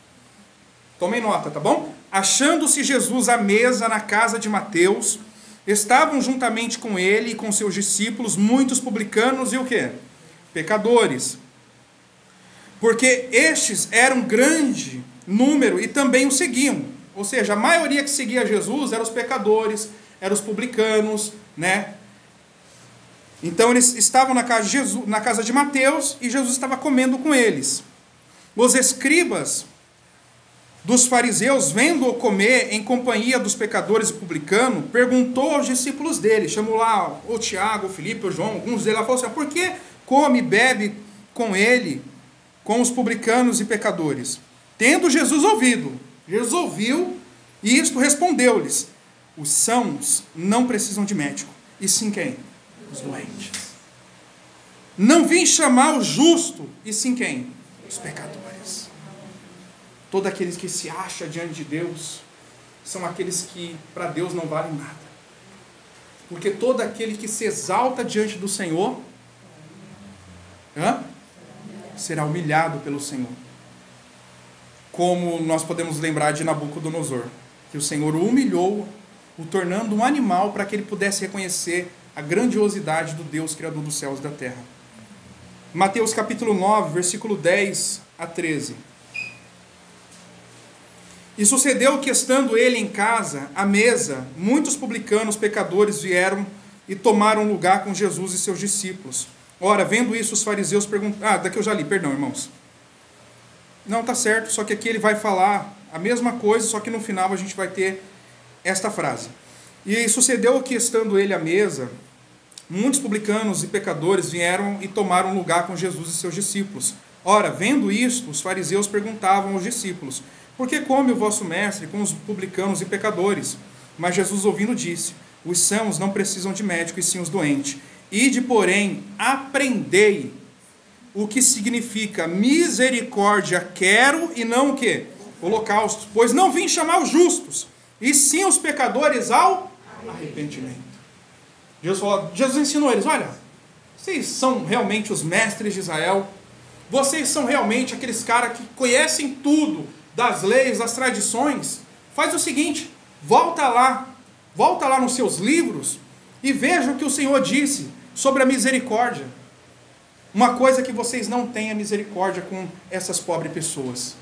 Tomem nota, tá bom? Achando-se Jesus à mesa na casa de Mateus, estavam juntamente com ele e com seus discípulos muitos publicanos e o quê? Pecadores. Porque estes eram grande número e também o seguiam. Ou seja, a maioria que seguia Jesus eram os pecadores, eram os publicanos, né? Então eles estavam na casa de Mateus e Jesus estava comendo com eles. Os escribas dos fariseus, vendo-o comer em companhia dos pecadores e publicanos, perguntou aos discípulos dele, chamou lá o Tiago, o Filipe, o João, alguns deles, falou assim, por que come e bebe com ele, com os publicanos e pecadores? Tendo Jesus ouvido, Jesus ouviu e isto respondeu-lhes, os sãos não precisam de médico, e sim quem? Os doentes. Não vim chamar o justo, e sim quem? Os pecadores. Todos aqueles que se acham diante de Deus são aqueles que para Deus não valem nada. Porque todo aquele que se exalta diante do Senhor será humilhado pelo Senhor. Como nós podemos lembrar de Nabucodonosor, que o Senhor o humilhou, o tornando um animal para que ele pudesse reconhecer a grandiosidade do Deus Criador dos céus e da terra. Mateus capítulo 9, versículo 10 a 13. E sucedeu que, estando ele em casa, à mesa, muitos publicanos, pecadores, vieram e tomaram lugar com Jesus e seus discípulos. Ora, vendo isso, os fariseus perguntaram... daqui eu já li, perdão, irmãos. Não, tá certo, só que aqui ele vai falar a mesma coisa, só que no final a gente vai ter esta frase. E sucedeu que, estando ele à mesa, muitos publicanos e pecadores vieram e tomaram lugar com Jesus e seus discípulos. Ora, vendo isto, os fariseus perguntavam aos discípulos: por que come o vosso mestre com os publicanos e pecadores? Mas Jesus, ouvindo, disse: os sãos não precisam de médico, e sim os doentes. Ide, porém, aprendei o que significa misericórdia quero, e não o quê? Holocausto. Pois não vim chamar os justos, e sim os pecadores ao arrependimento. Jesus ensinou eles: olha, vocês são realmente os mestres de Israel, vocês são realmente aqueles caras que conhecem tudo das leis, das tradições. Faz o seguinte, volta lá nos seus livros e veja o que o Senhor disse sobre a misericórdia. Uma coisa que vocês não têm é misericórdia com essas pobres pessoas.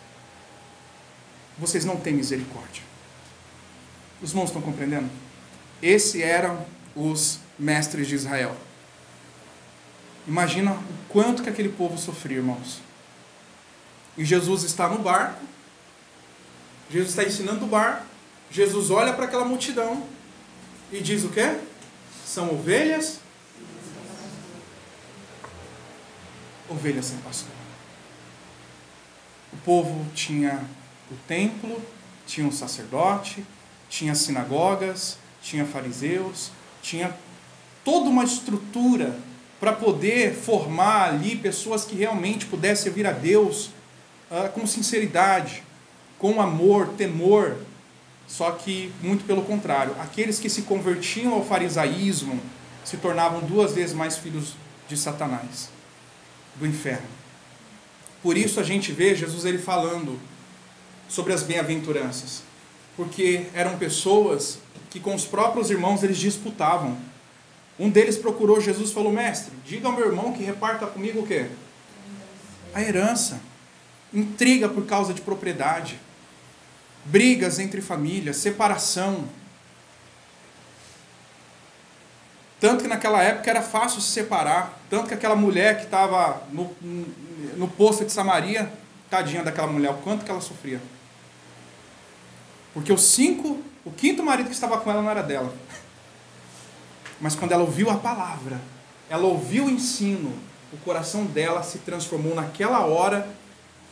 Vocês não têm misericórdia. Os irmãos estão compreendendo? Esses eram os mestres de Israel. Imagina o quanto que aquele povo sofria, irmãos. E Jesus está no barco. Jesus está ensinando o barco. Jesus olha para aquela multidão e diz o quê? São ovelhas sem pastor. O povo tinha o templo, tinha um sacerdote, tinha sinagogas, tinha fariseus, tinha toda uma estrutura para poder formar ali pessoas que realmente pudessem servir a Deus com sinceridade, com amor, temor. Só que, muito pelo contrário, aqueles que se convertiam ao farisaísmo se tornavam 2 vezes mais filhos de Satanás, do inferno. Por isso a gente vê Jesus ele falando sobre as bem-aventuranças, porque eram pessoas que com os próprios irmãos eles disputavam. Um deles procurou Jesus e falou: mestre, diga ao meu irmão que reparta comigo o quê? A herança. Intriga por causa de propriedade, brigas entre famílias, separação. Tanto que naquela época era fácil se separar. Tanto que aquela mulher que estava no poço de Samaria, tadinha daquela mulher, o quanto que ela sofria. Porque o 5º marido que estava com ela não era dela. Mas quando ela ouviu a palavra, ela ouviu o ensino, o coração dela se transformou naquela hora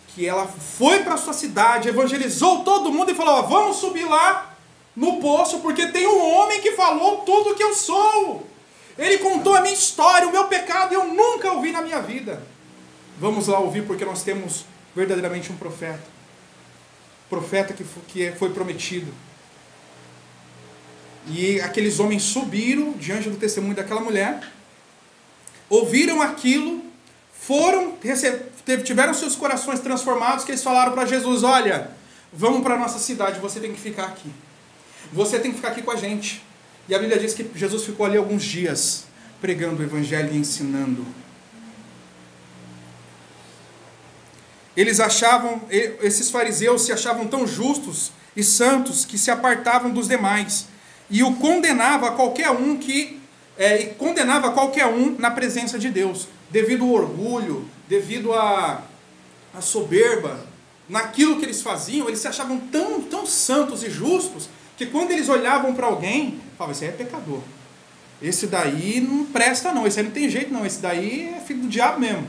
que ela foi para a sua cidade, evangelizou todo mundo e falou: vamos subir lá no poço, porque tem um homem que falou tudo o que eu sou. Ele contou a minha história, o meu pecado, eu nunca ouvi na minha vida. Vamos lá ouvir, porque nós temos verdadeiramente um profeta. Profeta que foi prometido. E aqueles homens subiram diante do testemunho daquela mulher, ouviram aquilo, tiveram seus corações transformados, que eles falaram para Jesus: olha, vamos para a nossa cidade, você tem que ficar aqui. Você tem que ficar aqui com a gente. E a Bíblia diz que Jesus ficou ali alguns dias, pregando o evangelho e ensinando. Esses fariseus se achavam tão justos e santos que se apartavam dos demais. E o condenava qualquer um na presença de Deus, devido ao orgulho, devido à soberba, naquilo que eles faziam. Eles se achavam tão santos e justos, que quando eles olhavam para alguém, falavam: esse aí é pecador, esse daí não presta não, esse aí não tem jeito não, esse daí é filho do diabo mesmo.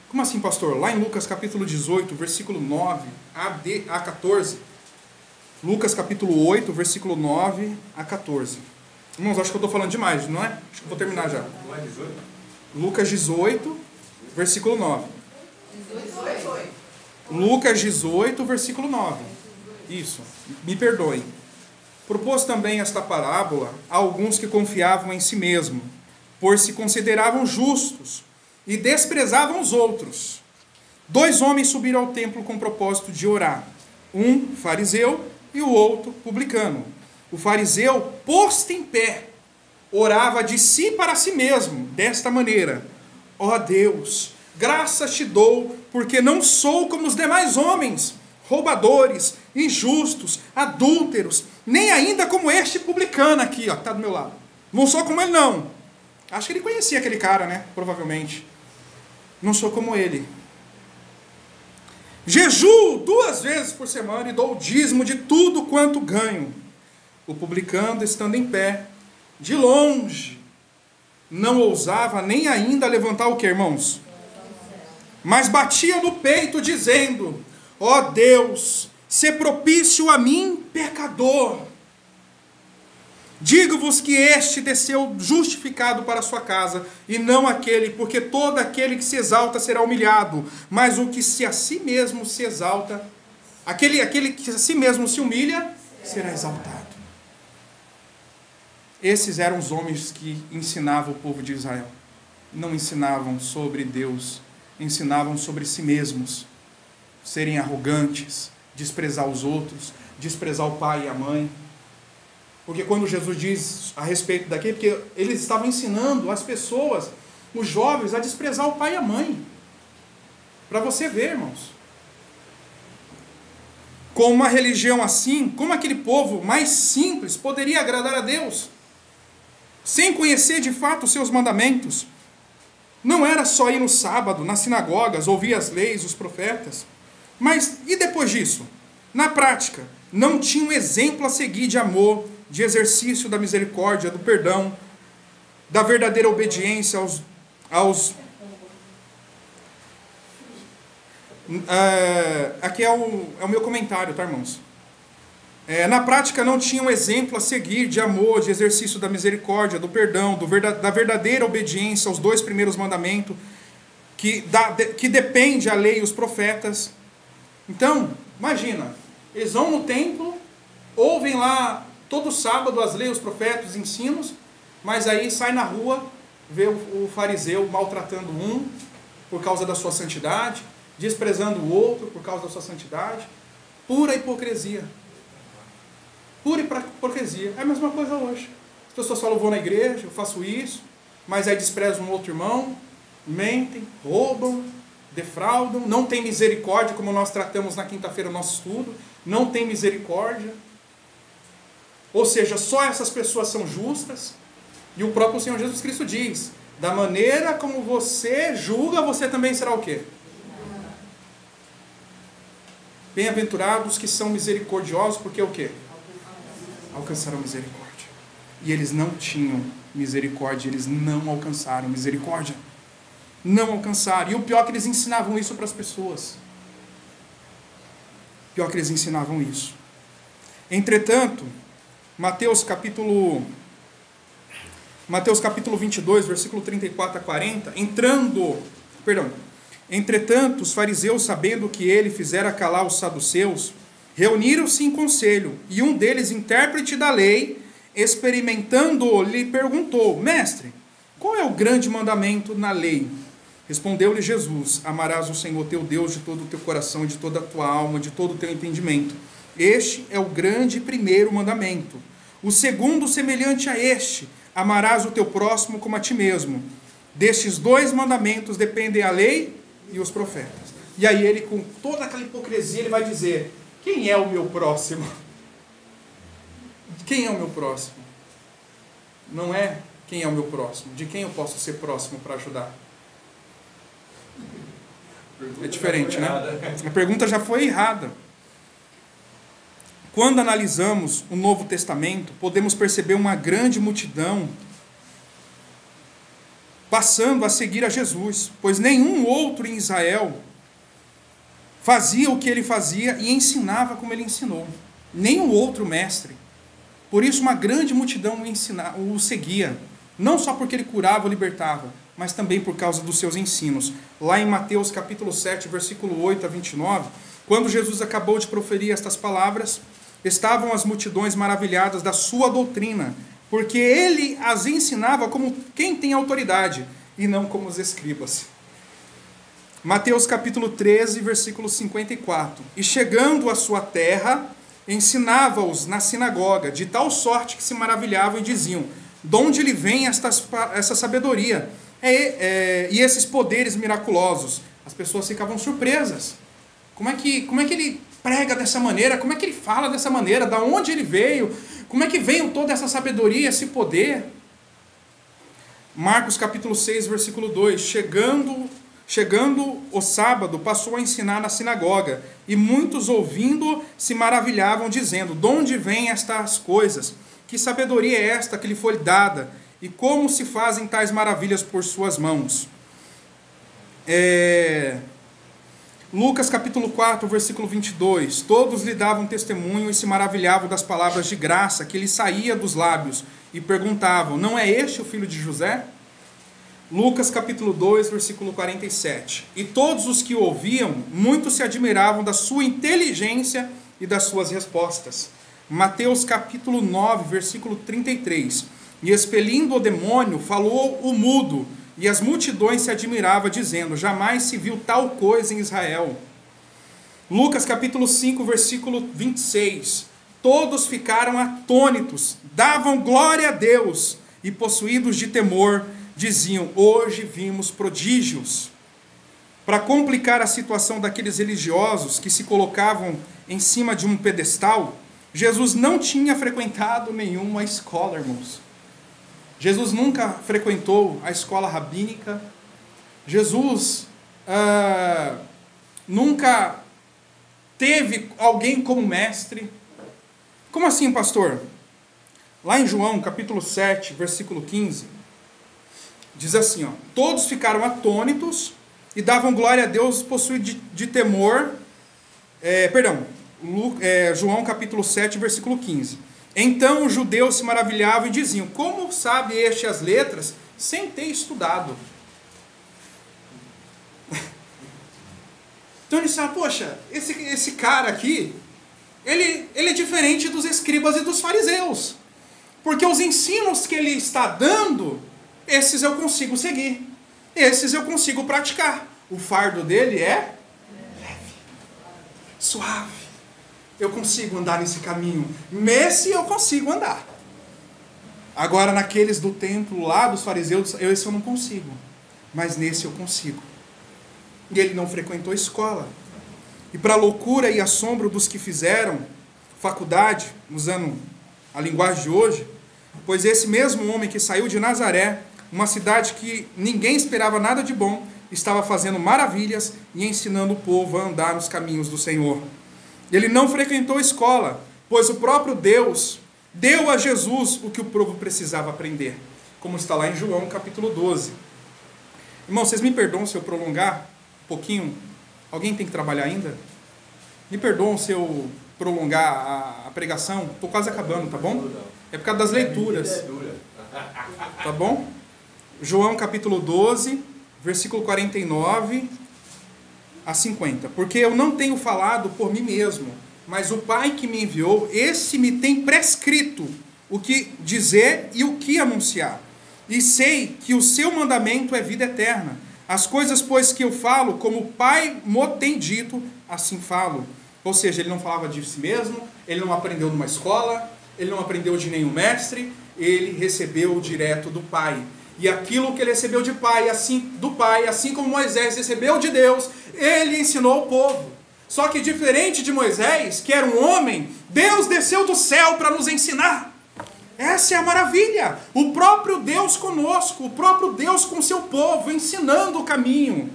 Como assim, pastor? Lá em Lucas capítulo 18, versículo 9 a 14, Lucas capítulo 8, versículo 9 a 14. Irmãos, acho que eu estou falando demais, não é? Acho que eu vou terminar já. Lucas 18, versículo 9. Lucas 18, versículo 9. Isso, me perdoem. Propôs também esta parábola a alguns que confiavam em si mesmo, pois se consideravam justos, e desprezavam os outros. 2 homens subiram ao templo com o propósito de orar. Um fariseu e o outro publicano. O fariseu, posto em pé, orava de si para si mesmo, desta maneira: ó Deus, graças te dou, porque não sou como os demais homens, roubadores, injustos, adúlteros, nem ainda como este publicano aqui, ó, que está do meu lado. Não sou como ele, não. Acho que ele conhecia aquele cara, né? Provavelmente. Não sou como ele. Jejuo 2 vezes por semana e dou o dízimo de tudo quanto ganho. O publicano, estando em pé, de longe, não ousava nem ainda levantar o que, irmãos? Mas batia no peito, dizendo: ó Deus, sê propício a mim, pecador. Digo-vos que este desceu justificado para a sua casa, e não aquele, porque todo aquele que se exalta será humilhado, mas o que se a si mesmo se exalta, aquele que a si mesmo se humilha, será exaltado. Esses eram os homens que ensinavam o povo de Israel. Não ensinavam sobre Deus, ensinavam sobre si mesmos. Serem arrogantes, desprezar os outros, desprezar o pai e a mãe. Porque quando Jesus diz a respeito daquele, porque eles estavam ensinando as pessoas, os jovens, a desprezar o pai e a mãe. Para você ver, irmãos. Com uma religião assim, como aquele povo mais simples poderia agradar a Deus? Sem conhecer de fato os seus mandamentos. Não era só ir no sábado, nas sinagogas, ouvir as leis, os profetas. Mas e depois disso? Na prática, não tinha um exemplo a seguir de amor, de exercício da misericórdia, do perdão, da verdadeira obediência aqui é o meu comentário, tá, irmãos? Na prática não tinha um exemplo a seguir de amor, de exercício da misericórdia, do perdão, da verdadeira obediência aos 2 primeiros mandamentos, que depende a lei e os profetas. Então, imagina, eles vão no templo, ouvem lá todo sábado as leis, os profetas, os ensinos, mas aí sai na rua, vê o fariseu maltratando um por causa da sua santidade, desprezando o outro por causa da sua santidade. Pura hipocrisia. Pura hipocrisia. É a mesma coisa hoje. As pessoas falam: eu vou na igreja, eu faço isso, mas aí desprezam um outro irmão, mentem, roubam, defraudam, não tem misericórdia, como nós tratamos na quinta-feira no nosso estudo, não tem misericórdia. Ou seja, só essas pessoas são justas. E o próprio Senhor Jesus Cristo diz: da maneira como você julga, você também será o quê? Bem-aventurados que são misericordiosos, porque o quê? Alcançarão misericórdia. E eles não tinham misericórdia, eles não alcançaram misericórdia. Não alcançaram. E o pior é que eles ensinavam isso para as pessoas. Pior que eles ensinavam isso. Entretanto, Mateus capítulo 22, versículo 34 a 40, entretanto, os fariseus, sabendo que ele fizera calar os saduceus, reuniram-se em conselho, e um deles, intérprete da lei, experimentando-o, lhe perguntou: mestre, qual é o grande mandamento na lei? Respondeu-lhe Jesus: amarás o Senhor teu Deus de todo o teu coração, de toda a tua alma, de todo o teu entendimento. Este é o grande primeiro mandamento. O segundo, semelhante a este: amarás o teu próximo como a ti mesmo. Destes 2 mandamentos dependem a lei e os profetas. E aí ele, com toda aquela hipocrisia, ele vai dizer: quem é o meu próximo? Quem é o meu próximo? Não é quem é o meu próximo. De quem eu posso ser próximo para ajudar? É diferente, né? A pergunta já foi errada. Quando analisamos o Novo Testamento, podemos perceber uma grande multidão passando a seguir a Jesus, pois nenhum outro em Israel fazia o que ele fazia e ensinava como ele ensinou. Nenhum outro mestre. Por isso uma grande multidão o seguia, não só porque ele curava ou libertava, mas também por causa dos seus ensinos. Lá em Mateus capítulo 7, versículo 8 a 29, quando Jesus acabou de proferir estas palavras, estavam as multidões maravilhadas da sua doutrina, porque ele as ensinava como quem tem autoridade, e não como os escribas. Mateus capítulo 13, versículo 54. E chegando à sua terra, ensinava-os na sinagoga, de tal sorte que se maravilhavam e diziam: de onde lhe vem essa sabedoria e esses poderes miraculosos? As pessoas ficavam surpresas. Como é que ele prega dessa maneira? Como é que ele fala dessa maneira? Da onde ele veio? Como é que veio toda essa sabedoria, esse poder? Marcos capítulo 6, versículo 2. Chegando o sábado, passou a ensinar na sinagoga, e muitos ouvindo se maravilhavam, dizendo: de onde vêm estas coisas? Que sabedoria é esta que lhe foi dada? E como se fazem tais maravilhas por suas mãos? Lucas capítulo 4, versículo 22. Todos lhe davam testemunho e se maravilhavam das palavras de graça que lhe saía dos lábios, e perguntavam: não é este o filho de José? Lucas capítulo 2, versículo 47. E todos os que o ouviam, muito se admiravam da sua inteligência e das suas respostas. Mateus capítulo 9, versículo 33. E expelindo o demônio, falou o mudo, e as multidões se admiravam, dizendo: jamais se viu tal coisa em Israel. Lucas capítulo 5, versículo 26. Todos ficaram atônitos, davam glória a Deus, e possuídos de temor, diziam: hoje vimos prodígios. Para complicar a situação daqueles religiosos que se colocavam em cima de um pedestal, Jesus não tinha frequentado nenhuma escola, irmãos. Jesus nunca frequentou a escola rabínica. Jesus nunca teve alguém como mestre. Como assim, pastor? Lá em João capítulo 7, versículo 15, diz assim, ó: todos ficaram atônitos e davam glória a Deus, possuídos de temor. João capítulo 7, versículo 15. Então os judeus se maravilhavam e diziam: como sabe este as letras sem ter estudado? Então eles disseram: poxa, esse cara aqui, ele é diferente dos escribas e dos fariseus, porque os ensinos que ele está dando, esses eu consigo seguir, esses eu consigo praticar. O fardo dele é leve, suave. Eu consigo andar nesse caminho. Nesse eu consigo andar. Agora, naqueles do templo lá, dos fariseus, esse eu não consigo. Mas nesse eu consigo. E ele não frequentou escola. E para a loucura e assombro dos que fizeram faculdade, usando a linguagem de hoje, pois esse mesmo homem que saiu de Nazaré, uma cidade que ninguém esperava nada de bom, estava fazendo maravilhas e ensinando o povo a andar nos caminhos do Senhor. Ele não frequentou escola, pois o próprio Deus deu a Jesus o que o povo precisava aprender, como está lá em João capítulo 12. Irmão, vocês me perdoam se eu prolongar um pouquinho? Alguém tem que trabalhar ainda? Me perdoam se eu prolongar a pregação? Estou quase acabando, tá bom? É por causa das leituras. Tá bom? João capítulo 12, versículo 49 a 50. Porque eu não tenho falado por mim mesmo, mas o Pai que me enviou, esse me tem prescrito o que dizer e o que anunciar. E sei que o seu mandamento é vida eterna. As coisas, pois, que eu falo, como o Pai mo tem dito, assim falo. Ou seja, ele não falava de si mesmo, ele não aprendeu numa escola, ele não aprendeu de nenhum mestre, ele recebeu direto do Pai. E aquilo que ele recebeu do Pai, assim como Moisés recebeu de Deus, ele ensinou o povo. Só que diferente de Moisés, que era um homem, Deus desceu do céu para nos ensinar. Essa é a maravilha. O próprio Deus conosco, o próprio Deus com seu povo, ensinando o caminho.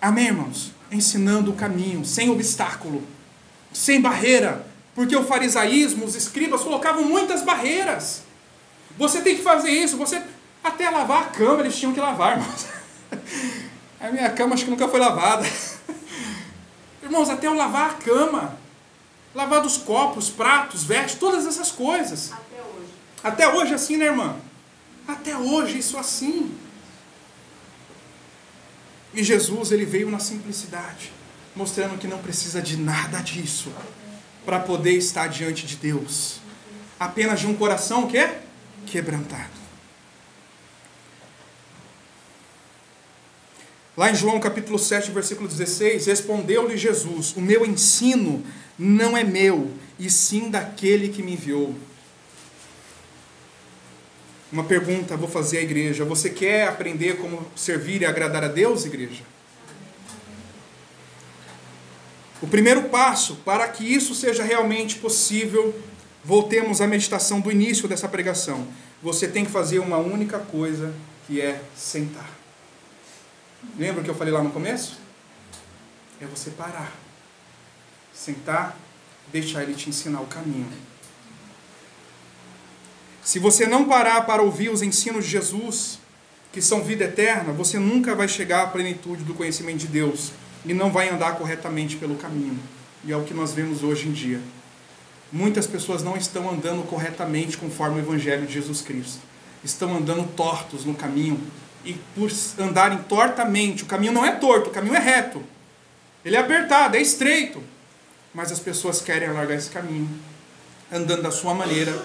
Amém, irmãos? Ensinando o caminho, sem obstáculo, sem barreira. Porque o farisaísmo, os escribas colocavam muitas barreiras. Você tem que fazer isso, você até lavar a cama eles tinham que lavar, irmãos. A minha cama acho que nunca foi lavada. Irmãos, até eu lavar a cama, lavar dos copos, pratos, vestes, todas essas coisas. Até hoje. Até hoje assim, né, irmã? Até hoje isso assim. E Jesus, ele veio na simplicidade, mostrando que não precisa de nada disso para poder estar diante de Deus. Apenas de um coração o quê? Quebrantado. Lá em João capítulo 7, versículo 16, respondeu-lhe Jesus: o meu ensino não é meu, e sim daquele que me enviou. Uma pergunta vou fazer à igreja: você quer aprender como servir e agradar a Deus, igreja? O primeiro passo para que isso seja realmente possível, voltemos à meditação do início dessa pregação. Você tem que fazer uma única coisa, que é sentar. Lembra o que eu falei lá no começo? É você parar, sentar, deixar Ele te ensinar o caminho. Se você não parar para ouvir os ensinos de Jesus, que são vida eterna, você nunca vai chegar à plenitude do conhecimento de Deus e não vai andar corretamente pelo caminho. E é o que nós vemos hoje em dia. Muitas pessoas não estão andando corretamente conforme o Evangelho de Jesus Cristo. Estão andando tortos no caminho. E por andarem tortamente, o caminho não é torto, o caminho é reto. Ele é apertado, é estreito. Mas as pessoas querem alargar esse caminho, andando da sua maneira.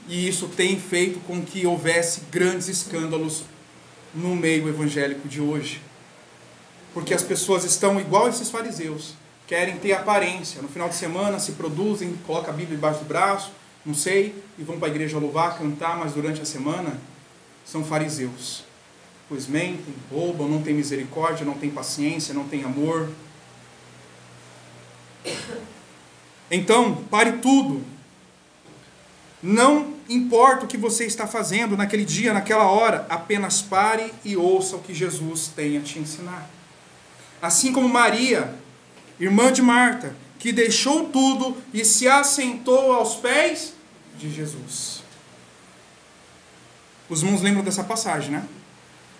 E isso tem feito com que houvesse grandes escândalos no meio evangélico de hoje. Porque as pessoas estão igual esses fariseus. Querem ter aparência. No final de semana se produzem, colocam a Bíblia debaixo do braço, não sei, e vão para a igreja louvar, cantar, mas durante a semana são fariseus. Pois mentem, roubam, não têm misericórdia, não têm paciência, não têm amor. Então, pare tudo. Não importa o que você está fazendo naquele dia, naquela hora, apenas pare e ouça o que Jesus tem a te ensinar. Assim como Maria, irmã de Marta, que deixou tudo e se assentou aos pés de Jesus. Os irmãos lembram dessa passagem, né?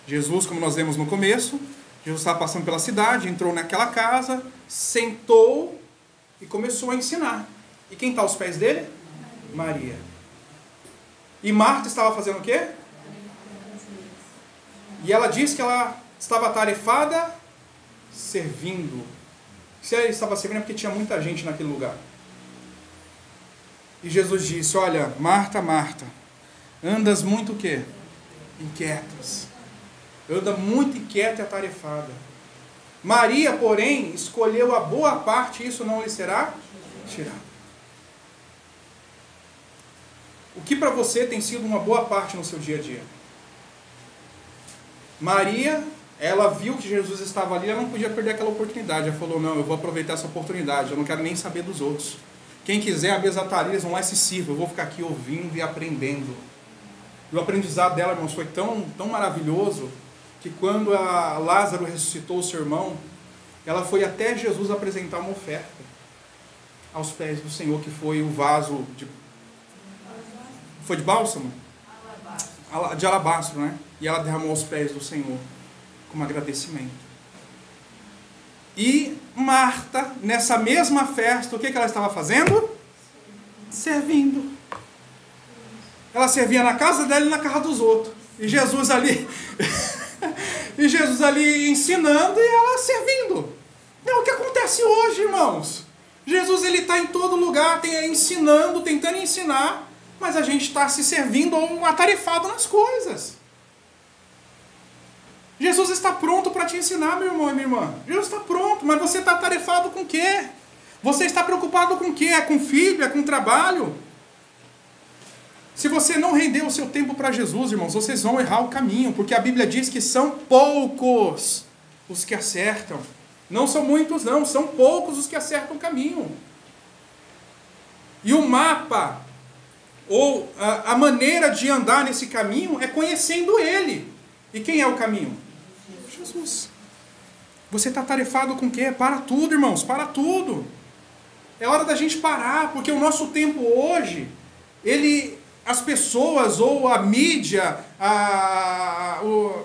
Jesus, como nós lemos no começo, Jesus estava passando pela cidade, entrou naquela casa, sentou e começou a ensinar. E quem está aos pés dele? Maria. E Marta estava fazendo o quê? E ela disse que ela estava atarefada servindo. Se ela estava servindo é porque tinha muita gente naquele lugar. E Jesus disse: olha, Marta, Marta, andas muito o quê? Inquietas. Anda muito inquieta e atarefada. Maria, porém, escolheu a boa parte, e isso não lhe será tirado. O que para você tem sido uma boa parte no seu dia a dia? Maria, ela viu que Jesus estava ali, ela não podia perder aquela oportunidade. Ela falou: não, eu vou aproveitar essa oportunidade, eu não quero nem saber dos outros. Quem quiser abrir as atalhas, vão lá e se sirva, eu vou ficar aqui ouvindo e aprendendo. E o aprendizado dela, irmãos, foi tão maravilhoso, que quando Lázaro ressuscitou o seu irmão, ela foi até Jesus apresentar uma oferta aos pés do Senhor, que foi o vaso foi de bálsamo? De alabastro, né? E ela derramou aos pés do Senhor como agradecimento. E Marta, nessa mesma festa, o que ela estava fazendo? Servindo. Ela servia na casa dela e na casa dos outros. E Jesus ali ensinando e ela servindo. É o que acontece hoje, irmãos. Jesus está em todo lugar, ensinando, tentando ensinar, mas a gente está se servindo ou atarefado nas coisas. Jesus está pronto para te ensinar, meu irmão e minha irmã. Jesus está pronto, mas você está atarefado com o quê? Você está preocupado com o quê? É com filho? É com trabalho? Se você não render o seu tempo para Jesus, irmãos, vocês vão errar o caminho, porque a Bíblia diz que são poucos os que acertam. Não são muitos, não, são poucos os que acertam o caminho. E o mapa, ou a maneira de andar nesse caminho, é conhecendo Ele. E quem é o caminho? Jesus. Você está atarefado com o quê? Para tudo, irmãos, para tudo. É hora da gente parar, porque o nosso tempo hoje, as pessoas ou a mídia, como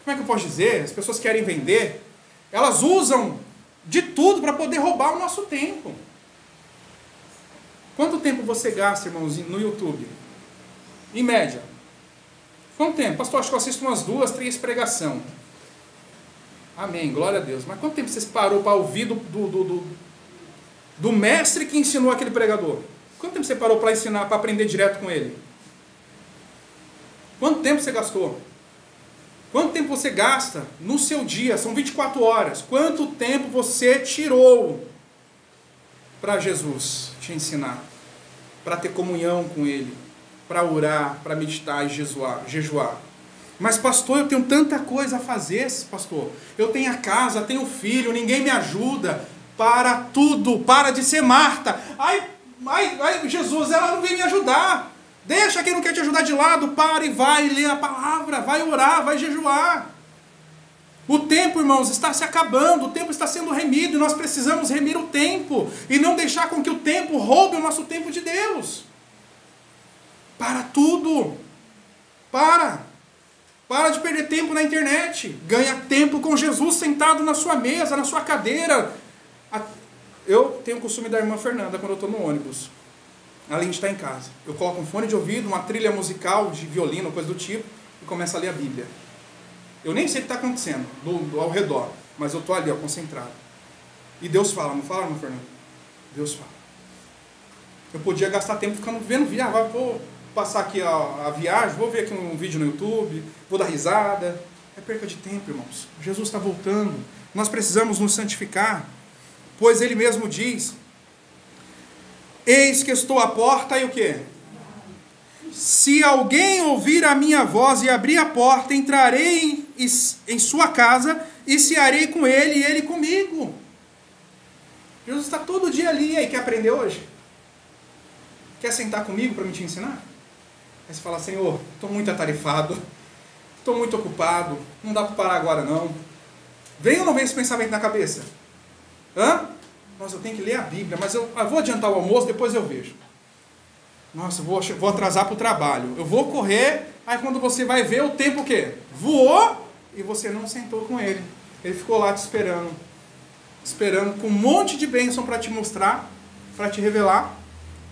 é que eu posso dizer? As pessoas querem vender, elas usam de tudo para poder roubar o nosso tempo. Quanto tempo você gasta, irmãos, no YouTube? Em média. Quanto tempo? Pastor, acho que eu assisto umas 2, 3 pregações. Amém, glória a Deus. Mas quanto tempo você parou para ouvir do mestre que ensinou aquele pregador? Quanto tempo você parou para ensinar, para aprender direto com ele? Quanto tempo você gastou? Quanto tempo você gasta no seu dia? São 24 horas. Quanto tempo você tirou para Jesus te ensinar? Para ter comunhão com Ele, para orar, para meditar e jejuar. Mas pastor, eu tenho tanta coisa a fazer, pastor. Eu tenho a casa, tenho filho, ninguém me ajuda. Para tudo, para de ser Marta. Ai, Jesus, ela não vem me ajudar. Deixa quem não quer te ajudar de lado, para e vai ler a palavra, vai orar, vai jejuar. O tempo, irmãos, está se acabando, o tempo está sendo remido, e nós precisamos remir o tempo, e não deixar com que o tempo roube o nosso tempo de Deus. Para tudo. Para de perder tempo na internet. Ganha tempo com Jesus sentado na sua mesa, na sua cadeira. Eu tenho o costume da irmã Fernanda quando eu estou no ônibus, além de estar em casa. Eu coloco um fone de ouvido, uma trilha musical de violino, coisa do tipo, e começo a ler a Bíblia. Eu nem sei o que está acontecendo ao redor, mas eu estou ali, concentrado. E Deus fala, não fala, irmã Fernanda? Deus fala. Eu podia gastar tempo ficando vendo vídeo. Vou passar aqui a viagem, vou ver aqui um vídeo no YouTube, vou dar risada. É perca de tempo, irmãos. Jesus está voltando. Nós precisamos nos santificar, pois Ele mesmo diz: eis que estou à porta e o quê? Se alguém ouvir a minha voz e abrir a porta, entrarei em sua casa e cearei com ele e ele comigo. Jesus está todo dia ali. E aí, quer aprender hoje? Quer sentar comigo para me te ensinar? Aí você fala: Senhor, estou muito atarefado, estou muito ocupado, não dá para parar agora não. Vem ou não vem esse pensamento na cabeça? Nossa, eu tenho que ler a Bíblia, mas eu vou adiantar o almoço, depois eu vejo. Nossa, vou atrasar para o trabalho. Eu vou correr, aí quando você vai ver, o tempo o quê? Voou e você não sentou com ele. Ele ficou lá te esperando com um monte de bênção para te mostrar, para te revelar,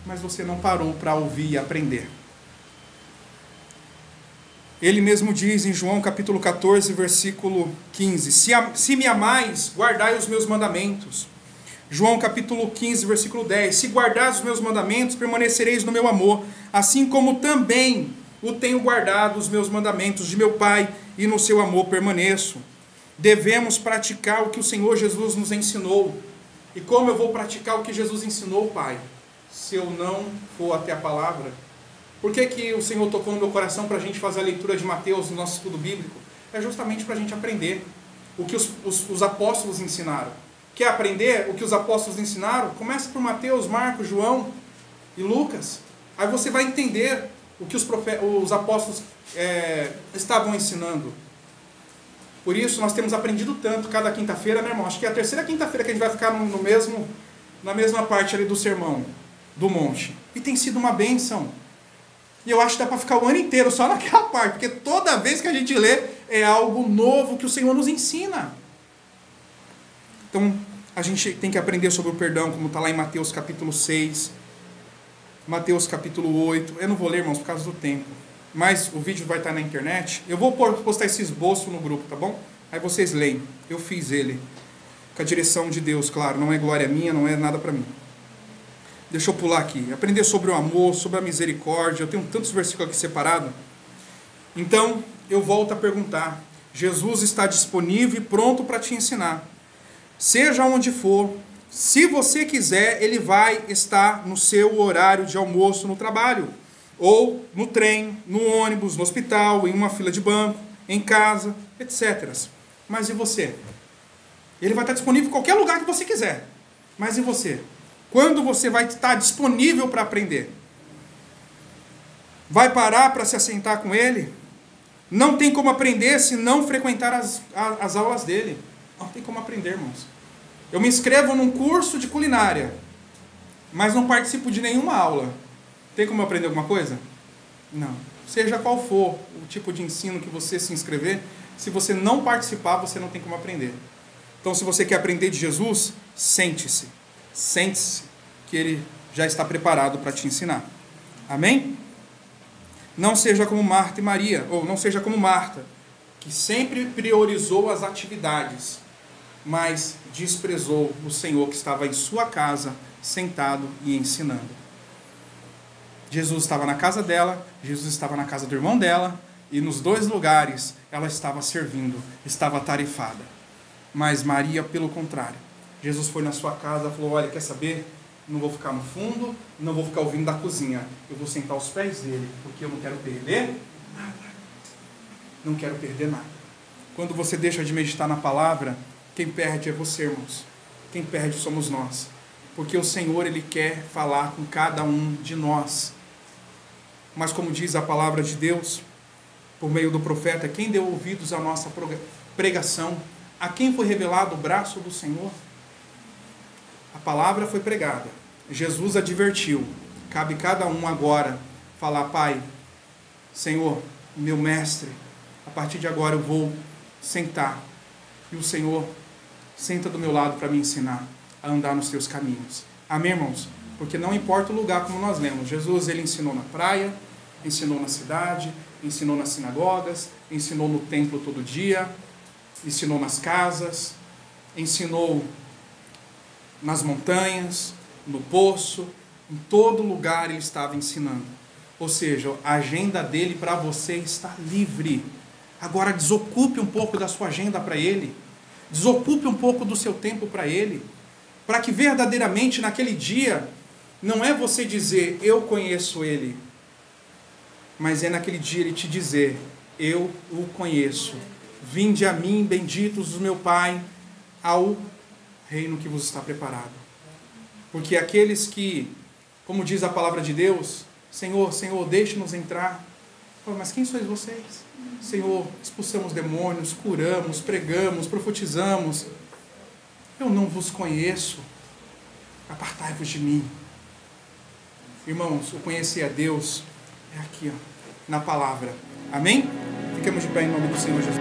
mas você não parou para ouvir e aprender. Ele mesmo diz em João capítulo 14, versículo 15: se me amais, guardai os meus mandamentos. João capítulo 15, versículo 10: se guardares os meus mandamentos, permanecereis no meu amor, assim como também o tenho guardado os meus mandamentos de meu Pai, e no seu amor permaneço. Devemos praticar o que o Senhor Jesus nos ensinou. E como eu vou praticar o que Jesus ensinou, Pai, se eu não for até a palavra? Por que o Senhor tocou no meu coração para a gente fazer a leitura de Mateus no nosso estudo bíblico? É justamente para a gente aprender o que os apóstolos ensinaram. Quer aprender o que os apóstolos ensinaram? Começa por Mateus, Marcos, João e Lucas. Aí você vai entender o que os apóstolos estavam ensinando. Por isso nós temos aprendido tanto cada quinta-feira, né, irmão? Acho que é a terceira quinta-feira que a gente vai ficar na mesma parte ali do sermão do monte. E tem sido uma bênção. E eu acho que dá para ficar o ano inteiro só naquela parte, porque toda vez que a gente lê é algo novo que o Senhor nos ensina. Então, a gente tem que aprender sobre o perdão, como está lá em Mateus capítulo 6, Mateus capítulo 8. Eu não vou ler, irmãos, por causa do tempo. Mas o vídeo vai estar na internet. Eu vou postar esse esboço no grupo, tá bom? Aí vocês leem. Eu fiz ele com a direção de Deus, claro. Não é glória minha, não é nada para mim. Deixa eu pular aqui. Aprender sobre o amor, sobre a misericórdia. Eu tenho tantos versículos aqui separados. Então, eu volto a perguntar. Jesus está disponível e pronto para te ensinar. Seja onde for, se você quiser, Ele vai estar no seu horário de almoço no trabalho, ou no trem, no ônibus, no hospital, em uma fila de banco, em casa, etc. Mas e você? Ele vai estar disponível em qualquer lugar que você quiser. Mas e você? Quando você vai estar disponível para aprender? Vai parar para se assentar com Ele? Não tem como aprender se não frequentar as aulas dele. Não tem como aprender, irmãos. Eu me inscrevo num curso de culinária, mas não participo de nenhuma aula. Tem como aprender alguma coisa? Não. Seja qual for o tipo de ensino que você se inscrever, se você não participar, você não tem como aprender. Então, se você quer aprender de Jesus, sente-se. Sente-se, que Ele já está preparado para te ensinar. Amém? Não seja como Marta e Maria, ou não seja como Marta, que sempre priorizou as atividades, mas desprezou o Senhor que estava em sua casa, sentado e ensinando. Jesus estava na casa dela, Jesus estava na casa do irmão dela, E nos dois lugares ela estava servindo, estava tarefada. Mas Maria, pelo contrário, Jesus foi na sua casa e falou: olha, quer saber? Não vou ficar no fundo, não vou ficar ouvindo da cozinha. Eu vou sentar aos pés dele, porque eu não quero perder nada. Não quero perder nada. Quando você deixa de meditar na palavra, quem perde é você, irmãos. Quem perde somos nós. Porque o Senhor, Ele quer falar com cada um de nós. Mas como diz a palavra de Deus, por meio do profeta, quem deu ouvidos à nossa pregação? A quem foi revelado o braço do Senhor? A palavra foi pregada. Jesus advertiu. Cabe cada um agora falar: Pai, Senhor, meu mestre, a partir de agora eu vou sentar. E o Senhor senta do meu lado para me ensinar a andar nos teus caminhos. Amém, irmãos? Porque não importa o lugar, como nós lemos. Jesus, Ele ensinou na praia, ensinou na cidade, ensinou nas sinagogas, ensinou no templo todo dia, ensinou nas casas, ensinou nas montanhas, no poço, em todo lugar Ele estava ensinando. Ou seja, a agenda dele para você está livre. Agora desocupe um pouco da sua agenda para Ele, desocupe um pouco do seu tempo para Ele, para que verdadeiramente naquele dia, não é você dizer, eu conheço Ele, mas é naquele dia Ele te dizer, eu o conheço. Vinde a mim, benditos do meu Pai, ao reino que vos está preparado. Porque aqueles que, como diz a palavra de Deus, Senhor, Senhor, deixe-nos entrar. Mas quem sois vocês? Senhor, expulsamos demônios, curamos, pregamos, profetizamos. Eu não vos conheço. Apartai-vos de mim. Irmãos, o conhecer a Deus é aqui, ó, na palavra. Amém? Ficamos de pé em nome do Senhor Jesus.